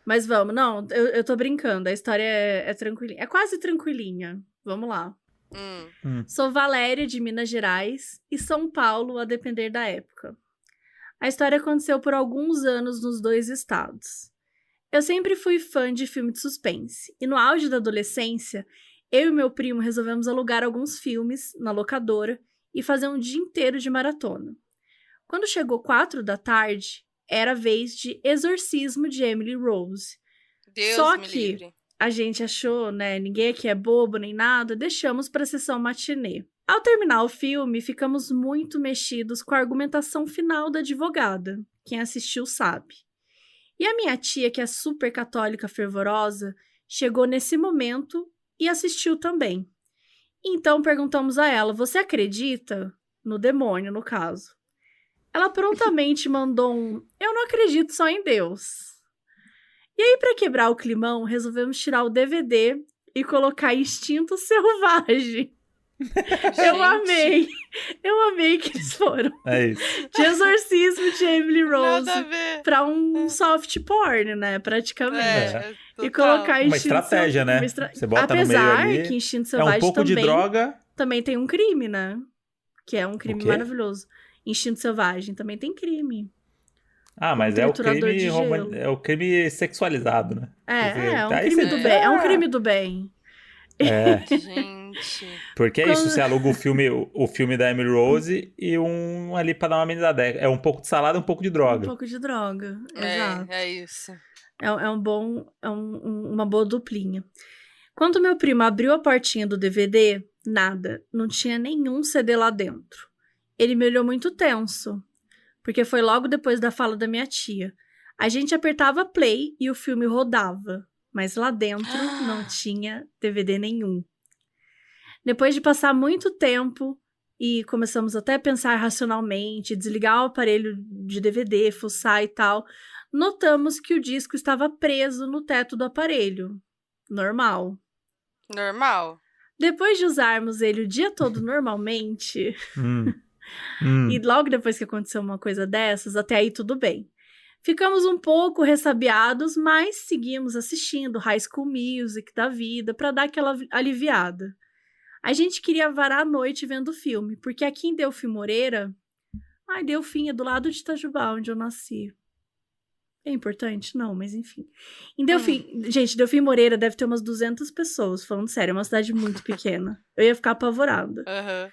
Mas vamos, não, eu tô brincando, a história é tranquilinha, é quase tranquilinha. Vamos lá. Sou Valéria, de Minas Gerais, e São Paulo, a depender da época. A história aconteceu por alguns anos nos 2 estados. Eu sempre fui fã de filme de suspense, e no auge da adolescência, eu e meu primo resolvemos alugar alguns filmes na locadora e fazer um dia inteiro de maratona. Quando chegou 4 da tarde, era a vez de Exorcismo de Emily Rose. Deus Só me que livre. a gente achou, né, ninguém aqui é bobo nem nada, deixamos para a sessão matinê. Ao terminar o filme, ficamos muito mexidos com a argumentação final da advogada. Quem assistiu sabe. E a minha tia, que é super católica fervorosa, chegou nesse momento e assistiu também. Então perguntamos a ela, você acredita? No demônio, no caso. Ela prontamente mandou um "eu não acredito só em Deus". E aí, pra quebrar o climão, resolvemos tirar o DVD e colocar Instinto Selvagem. Gente, Eu amei que eles foram É isso. de Exorcismo de Emily Rose nada a ver. pra um soft porn, né, praticamente. É, E total. colocar Uma Instinto estratégia, né? Você bota no meio Apesar ali. que Instinto É Selvagem um pouco também, de droga. também tem um crime, né? Que é um crime quê? maravilhoso. Instinto Selvagem também tem crime. Ah, mas é o triturador de crime gelo. é o crime sexualizado, né? É um Aí crime você do tá- bem. É um crime do bem. É, Gente. porque é isso, Quando- você aluga o filme da Emily Rose e um ali pra dar uma amenizada. É um pouco de salada e um pouco de Um droga. pouco de droga. Exato. É isso. Uma boa duplinha. Quando meu primo abriu a portinha do DVD, nada. Não tinha nenhum CD lá dentro. Ele me olhou muito tenso, porque foi logo depois da fala da minha tia. A gente apertava play e o filme rodava, mas lá dentro não tinha DVD nenhum. Depois de passar muito tempo e começamos até a pensar racionalmente, desligar o aparelho de DVD, fuçar e tal, notamos que o disco estava preso no teto do aparelho. Normal. Normal. Depois de usarmos ele o dia todo normalmente, e Hum. logo depois que aconteceu uma coisa dessas, até aí tudo bem. Ficamos um pouco ressabiados, mas seguimos assistindo High School Music da vida para dar aquela aliviada. A gente queria varar a noite vendo o filme, porque aqui em Delfim Moreira... Delfim é do lado de Itajubá, onde eu nasci. É importante? Não, mas enfim. Em Delfim... Gente, Delfim Moreira deve ter umas 200 pessoas, falando sério, é uma cidade muito pequena. Eu ia ficar apavorada. Uhum.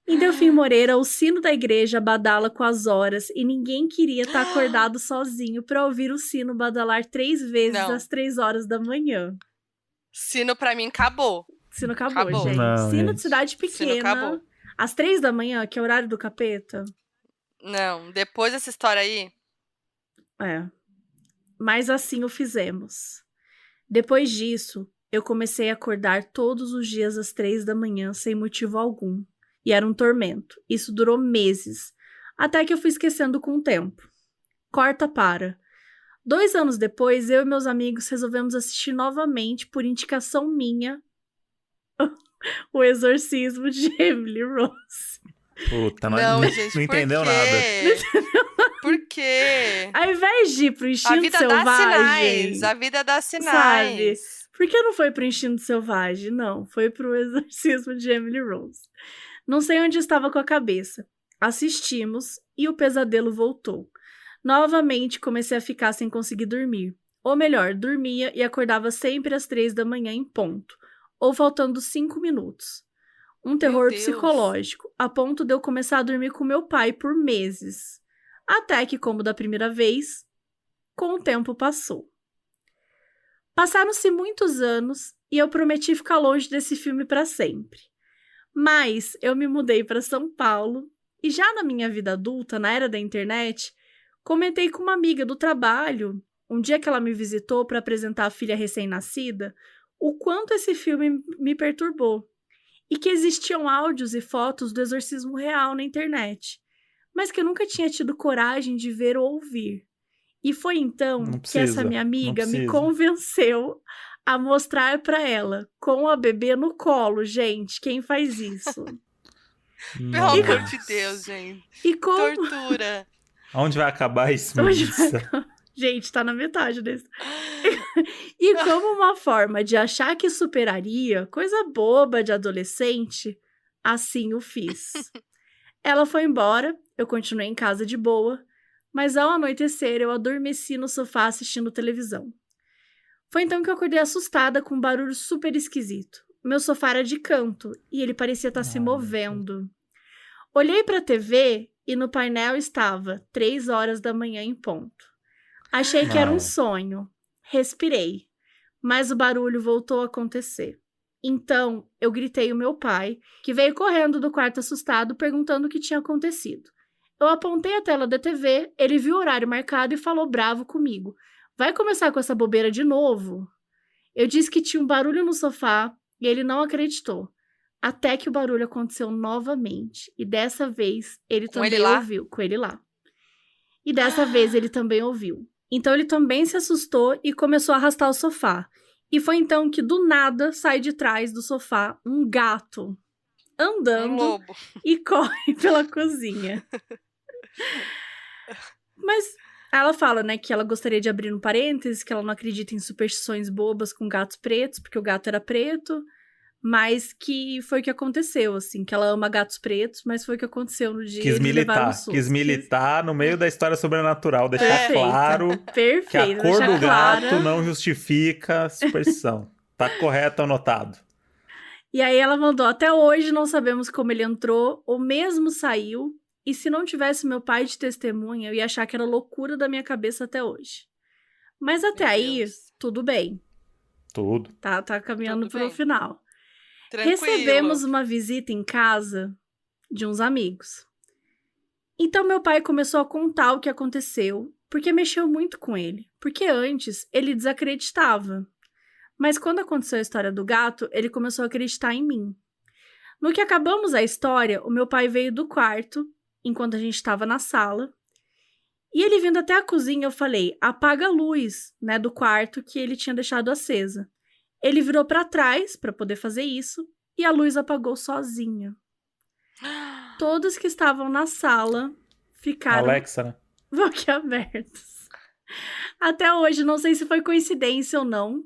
Em Delfim Moreira, o sino da igreja badala com as horas e ninguém queria estar acordado sozinho para ouvir o sino badalar 3 vezes Não. às 3 horas da manhã. Sino pra mim acabou. Sino acabou, Acabou. gente. Não, Sino gente. de cidade Sino pequena, acabou. às 3 da manhã, que é o horário do capeta. Não, depois dessa história aí... É. Mas assim o fizemos. Depois disso, eu comecei a acordar todos os dias às 3 da manhã sem motivo algum. E era um tormento. Isso durou meses. Até que eu fui esquecendo com o tempo. Corta para. 2 anos depois, eu e meus amigos resolvemos assistir novamente, por indicação minha, O Exorcismo de Emily Rose. Puta, Não, não, gente, não entendeu por nada. quê? Por quê? Ao invés de ir pro A Instinto vida dá Selvagem... sinais. A vida dá sinais. Por que não foi pro Instinto Selvagem? Não, foi pro Exorcismo de Emily Rose. Não sei onde estava com a cabeça. Assistimos e o pesadelo voltou. Novamente comecei a ficar sem conseguir dormir. Ou melhor, dormia e acordava sempre às 3 da manhã em ponto. Ou faltando 5 minutos. Um terror Deus. psicológico, a ponto de eu começar a dormir com meu pai por meses. Até que, como da primeira vez, com o tempo passou. Passaram-se muitos anos e eu prometi ficar longe desse filme para sempre. Mas eu me mudei para São Paulo e já na minha vida adulta, na era da internet, comentei com uma amiga do trabalho, um dia que ela me visitou para apresentar a filha recém-nascida, o quanto esse filme me perturbou e que existiam áudios e fotos do exorcismo real na internet, mas que eu nunca tinha tido coragem de ver ou ouvir. E foi então que essa minha amiga me convenceu a mostrar para ela, com a bebê no colo, gente. Quem faz isso? Pelo amor de Deus, gente. E como... Tortura. Onde vai acabar isso, Melissa? Gente, tá na metade desse. E como uma forma de achar que superaria, coisa boba de adolescente, assim o fiz. Ela foi embora, eu continuei em casa de boa, mas ao anoitecer eu adormeci no sofá assistindo televisão. Foi então que eu acordei assustada com um barulho super esquisito. Meu sofá era de canto e ele parecia estar se movendo. Olhei para a TV e no painel estava 3 horas da manhã em ponto. Achei que era um sonho. Respirei, mas o barulho voltou a acontecer. Então, eu gritei o meu pai, que veio correndo do quarto assustado, perguntando o que tinha acontecido. Eu apontei a tela da TV, ele viu o horário marcado e falou bravo comigo. Vai começar com essa bobeira de novo? Eu disse que tinha um barulho no sofá e ele não acreditou. Até que o barulho aconteceu novamente. E dessa vez, ele Com também ele lá? ouviu. Com ele lá. E dessa vez, ele também ouviu. Então, ele também se assustou e começou a arrastar o sofá. E foi então que, do nada, sai de trás do sofá um gato Um andando lobo. e corre pela cozinha. Mas ela fala, né, que ela gostaria de abrir um parênteses, que ela não acredita em superstições bobas com gatos pretos, porque o gato era preto, mas que foi o que aconteceu, assim, que ela ama gatos pretos, mas foi o que aconteceu no dia. Quis eles levaram um militar. susto. Quis militar no meio da história sobrenatural. Deixar Perfeita. claro que a Perfeito, cor deixar do gato clara. não justifica a superstição. Tá correto, anotado. E aí ela mandou, até hoje não sabemos como ele entrou, ou mesmo saiu, e se não tivesse meu pai de testemunha, eu ia achar que era loucura da minha cabeça até hoje. Mas até Meu aí, Deus. tudo bem, Tudo. tá caminhando Tudo pro bem. final. Tranquilo. Recebemos uma visita em casa de uns amigos. Então meu pai começou a contar o que aconteceu, porque mexeu muito com ele. Porque antes ele desacreditava. Mas quando aconteceu a história do gato, ele começou a acreditar em mim. No que acabamos a história, o meu pai veio do quarto, enquanto a gente estava na sala. E ele vindo até a cozinha, eu falei, apaga a luz, né, do quarto que ele tinha deixado acesa. Ele virou para trás para poder fazer isso e a luz apagou sozinha. Todos que estavam na sala ficaram Alexa, né? boquiabertos. Até hoje, não sei se foi coincidência ou não,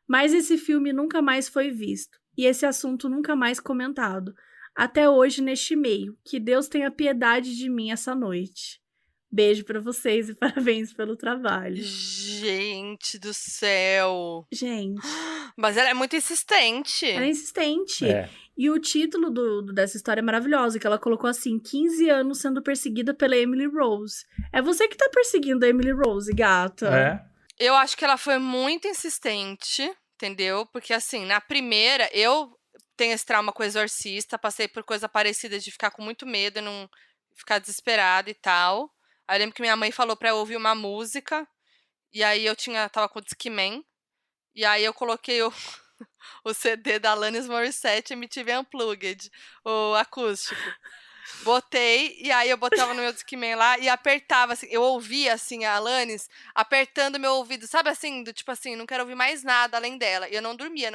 mas esse filme nunca mais foi visto e esse assunto nunca mais comentado. Até hoje neste meio. Que Deus tenha piedade de mim essa noite. Beijo pra vocês e parabéns pelo trabalho. Gente do céu. Gente, Mas ela é muito insistente. ela é insistente. É. E o título dessa história é maravilhoso, que ela colocou assim, 15 anos sendo perseguida pela Emily Rose. É você que tá perseguindo a Emily Rose, gata. É. Eu acho que ela foi muito insistente, entendeu? Porque assim, na primeira, eu tenho esse trauma com o Exorcista, passei por coisa parecida de ficar com muito medo e não ficar desesperada e tal. Aí eu lembro que minha mãe falou pra eu ouvir uma música, e aí eu tava com o Discman, e aí eu coloquei o CD da Alanis Morissette, MTV Unplugged, o acústico. Botei, e aí eu botava no meu Discman lá e apertava, assim, eu ouvia, assim, a Alanis apertando meu ouvido, sabe assim, do tipo assim, não quero ouvir mais nada além dela. E eu não dormia.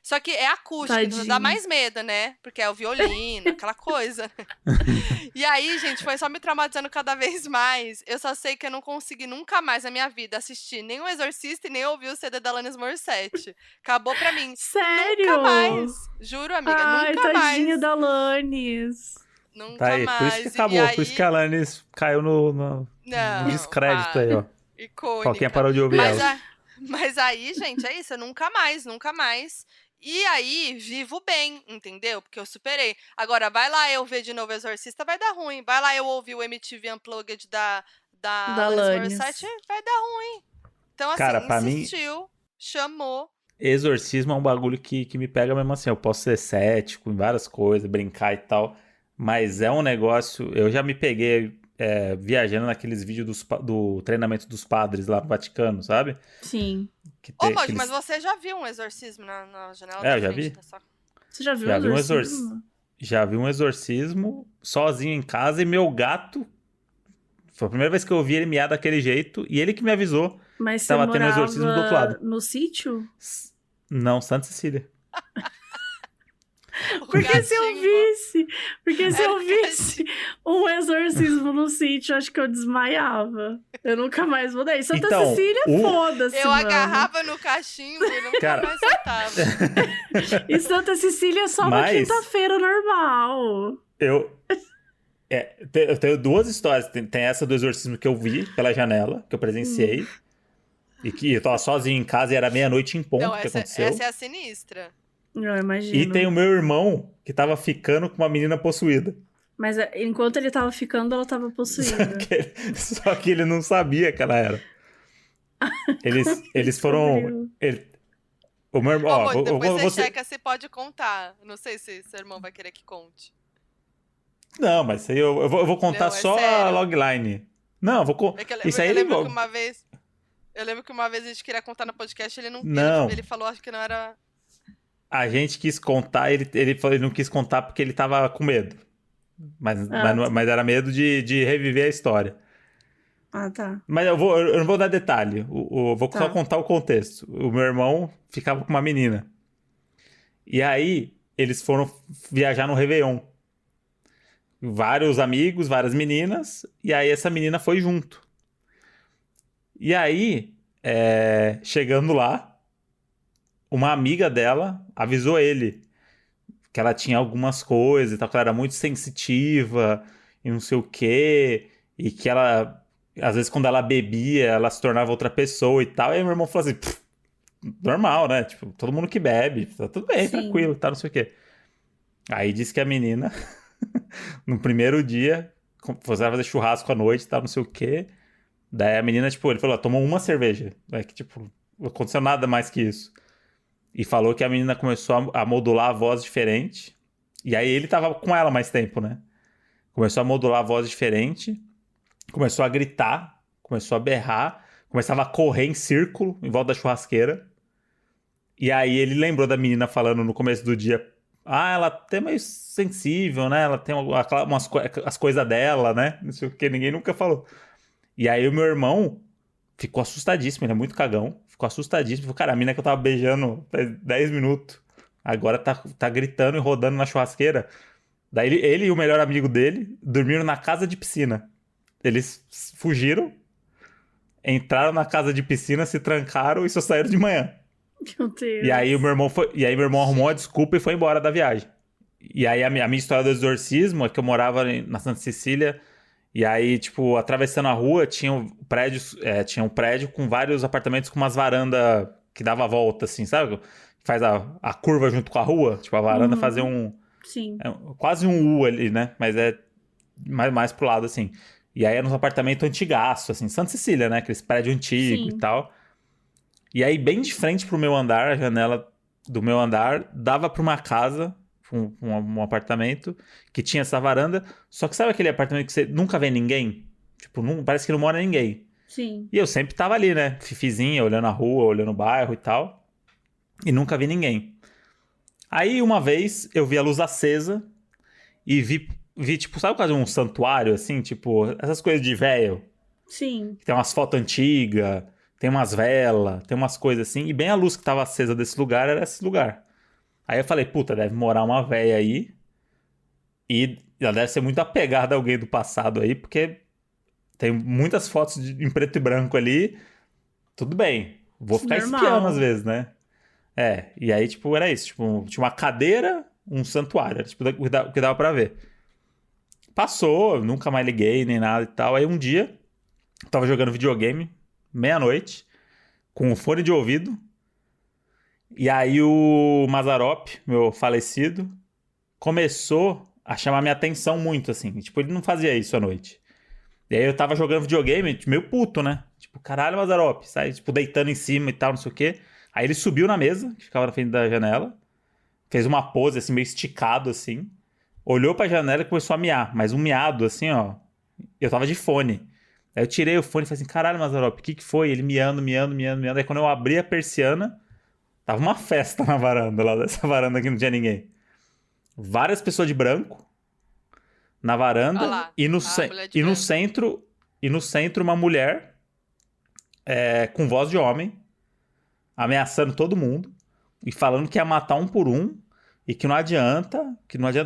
Só que é acústico, então dá Tadinha. mais medo, né? Porque é o violino, aquela coisa. E aí, gente, foi só me traumatizando cada vez mais. Eu só sei que eu não consegui nunca mais na minha vida assistir nem o Exorcista e nem ouvir o CD da Alanis Morissette. Acabou pra mim. Sério? Nunca mais. Juro, amiga, Ai, nunca tadinha mais. da Alanis. Nunca Tá aí. mais. Por isso que E acabou. aí... Por isso que a Alanis caiu no Não, descrédito para. aí, ó. Icônica. Quem parou de ouvir Mas, ela. mas aí, gente, é isso. Eu nunca mais. E aí, vivo bem, entendeu? Porque eu superei. Agora, vai lá eu ver de novo Exorcista, vai dar ruim. Vai lá eu ouvir o MTV Unplugged da Da Alanis Alanis. Morissette, vai dar ruim. Então, assim, Cara, pra mim, insistiu, chamou. exorcismo é um bagulho que me pega mesmo assim. Eu posso ser cético em várias coisas, brincar e tal. Mas é um negócio. Eu já me peguei viajando naqueles vídeos do treinamento dos padres lá no Vaticano, sabe? Sim. Que Ô, tem Moji, aqueles... mas você já viu um exorcismo na janela É, da eu já frente vi. da sua... Você já viu Já o vi um exorcismo? Já vi um exorcismo sozinho em casa e meu gato. Foi a primeira vez que eu ouvi ele miar daquele jeito e ele que me avisou Mas que você tava tendo um exorcismo do outro morava lado. no sítio? Não, Santa Cecília. O Porque se eu gatinho- visse, porque se Era eu visse um exorcismo no sítio, acho que eu desmaiava. Eu nunca mais vou daí. Santa Então, Cecília, foda-se, Eu mano. agarrava no cachimbo e nunca Cara. mais soltava. E Santa Cecília é só uma Mas- quinta-feira normal. Eu tenho duas histórias. Tem essa do exorcismo que eu vi pela janela, que eu presenciei. E que eu tava sozinho em casa e era meia-noite em ponto Não, que essa aconteceu. é a sinistra. Eu imagino. E tem o meu irmão que tava ficando com uma menina possuída. Mas enquanto ele tava ficando, ela tava possuída. Só que ele não sabia que ela era. Eles foram. O meu irmão. Ô, Ó, Moji, depois você você... checa se pode contar. Não sei se seu irmão vai querer que conte. Não, mas isso aí eu vou contar Não, é só a sério. logline. Não, eu vou. É que Isso aí eu ele. lembro que uma vez... Eu lembro que uma vez a gente queria contar no podcast, ele não... Não. Ele falou, acho que não era... A gente quis contar, ele falou que não quis contar porque ele tava com medo. Mas era medo de reviver a história. Ah, tá. Mas eu não vou dar detalhe. Vou só contar o contexto. O meu irmão ficava com uma menina. E aí, eles foram viajar no Réveillon. Vários amigos, várias meninas. E aí, essa menina foi junto. E aí, chegando lá, uma amiga dela avisou ele que ela tinha algumas coisas e tal, que ela era muito sensitiva e não sei o quê. E que ela, às vezes, quando ela bebia, ela se tornava outra pessoa e tal. E aí meu irmão falou assim, normal, né? Tipo, todo mundo que bebe, tá tudo bem, tranquilo, tá, não sei o quê. Aí disse que a menina, no primeiro dia, você vai fazer churrasco à noite, tá, não sei o quê. Daí a menina, tipo, ele falou, tomou uma cerveja. É que, tipo, não aconteceu nada mais que isso. E falou que a menina começou a modular a voz diferente. E aí ele tava com ela mais tempo, né? Começou a modular a voz diferente. Começou a gritar. Começou a berrar. Começava a correr em círculo em volta da churrasqueira. E aí ele lembrou da menina falando no começo do dia. Ah, ela é meio sensível, né? Ela tem as coisas dela, né? Não sei o que, ninguém nunca falou. E aí o meu irmão ficou assustadíssimo, ele é muito cagão. Ficou assustadíssimo. Falou, cara, a mina que eu tava beijando faz 10 minutos, agora tá gritando e rodando na churrasqueira. Daí ele e o melhor amigo dele dormiram na casa de piscina. Eles fugiram, entraram na casa de piscina, se trancaram e só saíram de manhã. Meu Deus. E aí meu irmão arrumou a desculpa e foi embora da viagem. E aí a minha história do exorcismo é que eu morava na Santa Cecília. E aí, tipo, atravessando a rua, tinha um prédio com vários apartamentos com umas varandas que dava a volta, assim, sabe? Faz a curva junto com a rua. Tipo, a varanda fazia Sim. quase um U ali, né? Mas é mais pro lado, assim. E aí era um apartamento antigaço, assim, Santa Cecília, né? Aqueles prédios antigos e tal. E aí, bem de frente pro meu andar, a janela do meu andar dava pra uma casa, um apartamento que tinha essa varanda. Só que sabe aquele apartamento que você nunca vê ninguém? Tipo, parece que não mora ninguém. Sim. E eu sempre tava ali, né? Fifizinha, olhando a rua, olhando o bairro e tal. E nunca vi ninguém. Aí, uma vez, eu vi a luz acesa e vi tipo, sabe quase um santuário, assim? Tipo, essas coisas de velho. Sim. Tem umas fotos antigas, tem umas velas, tem umas coisas assim. E bem a luz que tava acesa desse lugar era esse lugar. Aí eu falei, puta, deve morar uma véia aí. E ela deve ser muito apegada a alguém do passado aí, porque tem muitas fotos em preto e branco ali. Tudo bem, vou ficar espiando às vezes, né? E aí, tipo, era isso. Tipo, tinha uma cadeira, um santuário. Era, tipo, o que dava pra ver. Passou, nunca mais liguei, nem nada e tal. Aí um dia, eu tava jogando videogame, meia-noite, com um fone de ouvido. E aí o Mazarop, meu falecido, começou a chamar minha atenção muito, assim. Tipo, ele não fazia isso à noite. E aí eu tava jogando videogame, meio puto, né? Tipo, caralho, Mazarop, sai, tipo, deitando em cima e tal, não sei o quê. Aí ele subiu na mesa, que ficava na frente da janela, fez uma pose, assim, meio esticado, assim, olhou pra janela e começou a miar, mas um miado, assim, ó. Eu tava de fone. Aí eu tirei o fone e falei assim, caralho, Mazarop, o que foi? Ele miando. Aí quando eu abri a persiana, tava uma festa na varanda, lá dessa varanda que não tinha ninguém. Várias pessoas de branco na varanda lá, e no centro uma mulher com voz de homem ameaçando todo mundo e falando que ia matar um por um e que não adianta,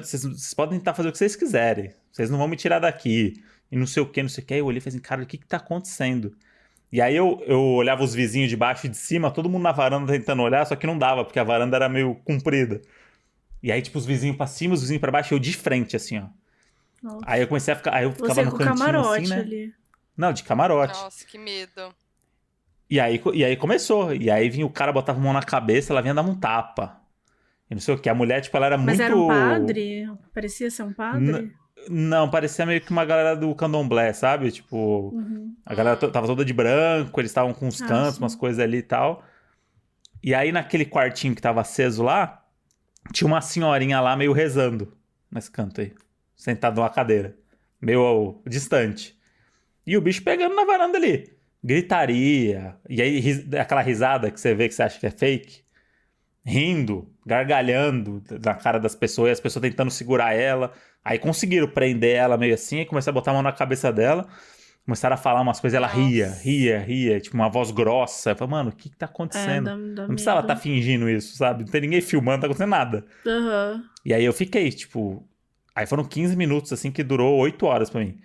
vocês podem tentar fazer o que vocês quiserem, vocês não vão me tirar daqui e não sei o que. Aí eu olhei e falei assim, cara, o que tá acontecendo? E aí eu olhava os vizinhos de baixo e de cima, todo mundo na varanda tentando olhar, só que não dava, porque a varanda era meio comprida. E aí, tipo, os vizinhos pra cima, os vizinhos pra baixo, eu de frente, assim, ó. Nossa. Aí eu comecei a ficar... Aí eu ficava no cantinho, camarote, assim, né? Ali. Não, de camarote. Nossa, que medo. E aí começou. E aí vinha o cara, botava a mão na cabeça, ela vinha dar um tapa. E não sei o que. A mulher, tipo, ela era muito... Mas era um padre? Parecia ser um padre? Não, parecia meio que uma galera do candomblé, sabe? Tipo, a galera tava toda de branco, eles estavam com uns cantos, umas coisas ali e tal. E aí naquele quartinho que tava aceso lá, tinha uma senhorinha lá meio rezando nesse canto aí, sentada numa cadeira, meio distante. E o bicho pegando na varanda ali. Gritaria. E aí aquela risada que você vê que você acha que é fake. rindo, gargalhando na cara das pessoas, e as pessoas tentando segurar ela. Aí conseguiram prender ela meio assim, e começaram a botar a mão na cabeça dela, começaram a falar umas coisas, ela ria, tipo uma voz grossa. Eu falei, mano, o que tá acontecendo? Dá Não precisava estar fingindo isso, sabe? Não tem ninguém filmando, não tá acontecendo nada. Aham. E aí eu fiquei, tipo... Aí foram 15 minutos, assim, que durou 8 horas pra mim.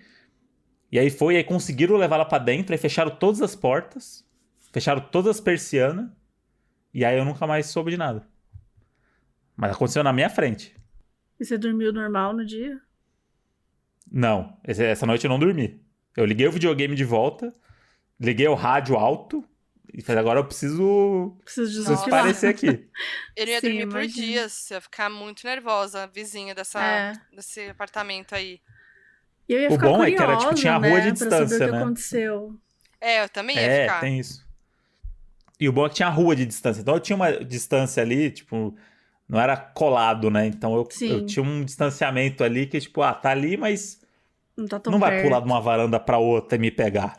E aí conseguiram levar ela pra dentro, aí fecharam todas as portas, fecharam todas as persianas, e aí eu nunca mais soube de nada. Mas aconteceu na minha frente. E você dormiu normal no dia? Não, essa noite eu não dormi. Eu liguei o videogame de volta, liguei o rádio alto, e falei, agora eu preciso aparecer aqui. Eu não ia Sim, dormir por imagino. dias, ia ficar muito nervosa, a vizinha desse apartamento aí. E eu ia O ficar bom curiosa, é que era, tipo, tinha a rua de pra distância, saber o que né? aconteceu. É, eu também ia ficar. Tem isso. E o bom é que tinha a rua de distância. Então eu tinha uma distância ali, tipo, não era colado, né? Então eu Sim. tinha um distanciamento ali que, tipo, tá ali, mas Não tá tão não vai perto. pular de uma varanda pra outra e me pegar.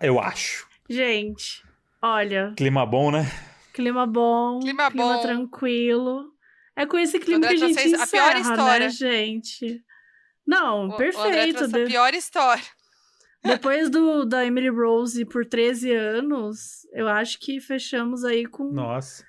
Eu acho. Gente, olha, Clima bom, né? clima bom, Clima bom. tranquilo. É com esse clima André que a gente trouxe a pior encerra, história. né, gente? Não, O André perfeito. trouxe a pior história. Depois da Emily Rose por 13 anos, eu acho que fechamos aí com Nossa.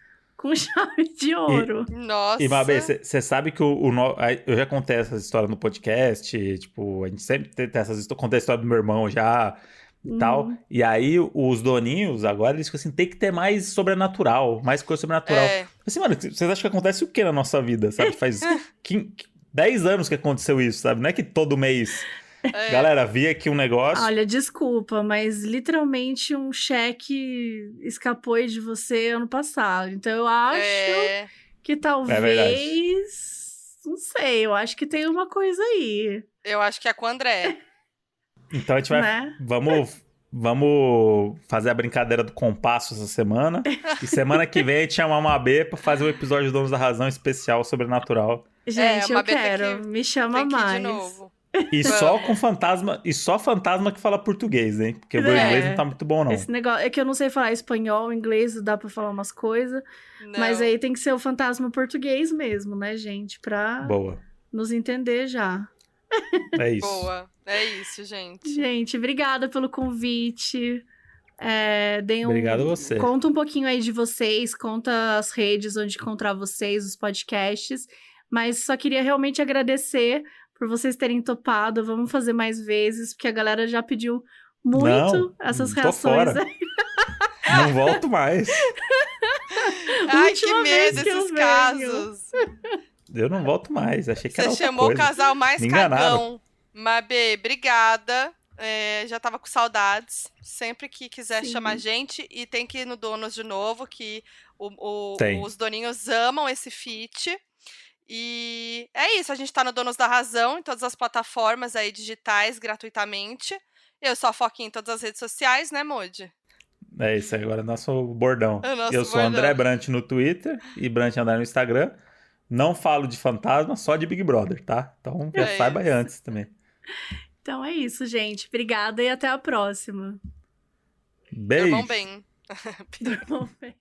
chave de ouro. Nossa. E, Mabê, você sabe que eu já contei essas histórias no podcast, tipo, a gente sempre tem essas histórias, contei a história do meu irmão já e tal. E aí, os doninhos, agora, eles ficam assim, tem que ter mais sobrenatural, mais coisa sobrenatural. Assim, mano, vocês acham que acontece o que na nossa vida, sabe? Faz 10 anos que aconteceu isso, sabe? Não é que todo mês... Galera, vi aqui um negócio. Olha, desculpa, mas literalmente um cheque escapou aí de você ano passado. Então eu acho que talvez... não sei, eu acho que tem uma coisa aí. Eu acho que é com o André. Então a gente vai... Né? Vamos fazer a brincadeira do compasso essa semana. E semana que vem a gente chama a Mabê pra fazer um episódio do Donos da Razão especial sobrenatural. Gente, eu Mabê quero. Me chama mais. de novo. E só com fantasma, fantasma que fala português, hein? Porque o meu inglês não tá muito bom, não. Esse negócio é que eu não sei falar espanhol, inglês, dá pra falar umas coisas. Mas aí tem que ser o fantasma português mesmo, né, gente? Pra nos entender já. É isso. Boa. É isso, gente. Gente, obrigada pelo convite. Obrigado a você. Conta um pouquinho aí de vocês, conta as redes onde encontrar vocês, os podcasts. Mas só queria realmente agradecer por vocês terem topado. Vamos fazer mais vezes, porque a galera já pediu muito essas reações. Fora. Não volto mais. Ai, que medo desses casos. Eu não volto mais. Achei que era outra chamou coisa. O casal mais Me cagão. enganaram. Mabê, obrigada. Já tava com saudades. Sempre que quiser chamar a gente. E tem que ir no Donos de novo, que os doninhos amam esse feat. E é isso, a gente tá no Donos da Razão, em todas as plataformas aí digitais, gratuitamente. Eu sou a Foquinha em todas as redes sociais, né, Moody? É isso aí, agora é nosso bordão. Eu sou bordão. André Brant no Twitter e Brant André no Instagram. Não falo de fantasma, só de Big Brother, tá? Então já saiba aí antes também. Então é isso, gente. Obrigada e até a próxima. Beijo. Durmam bem. Durmam bem.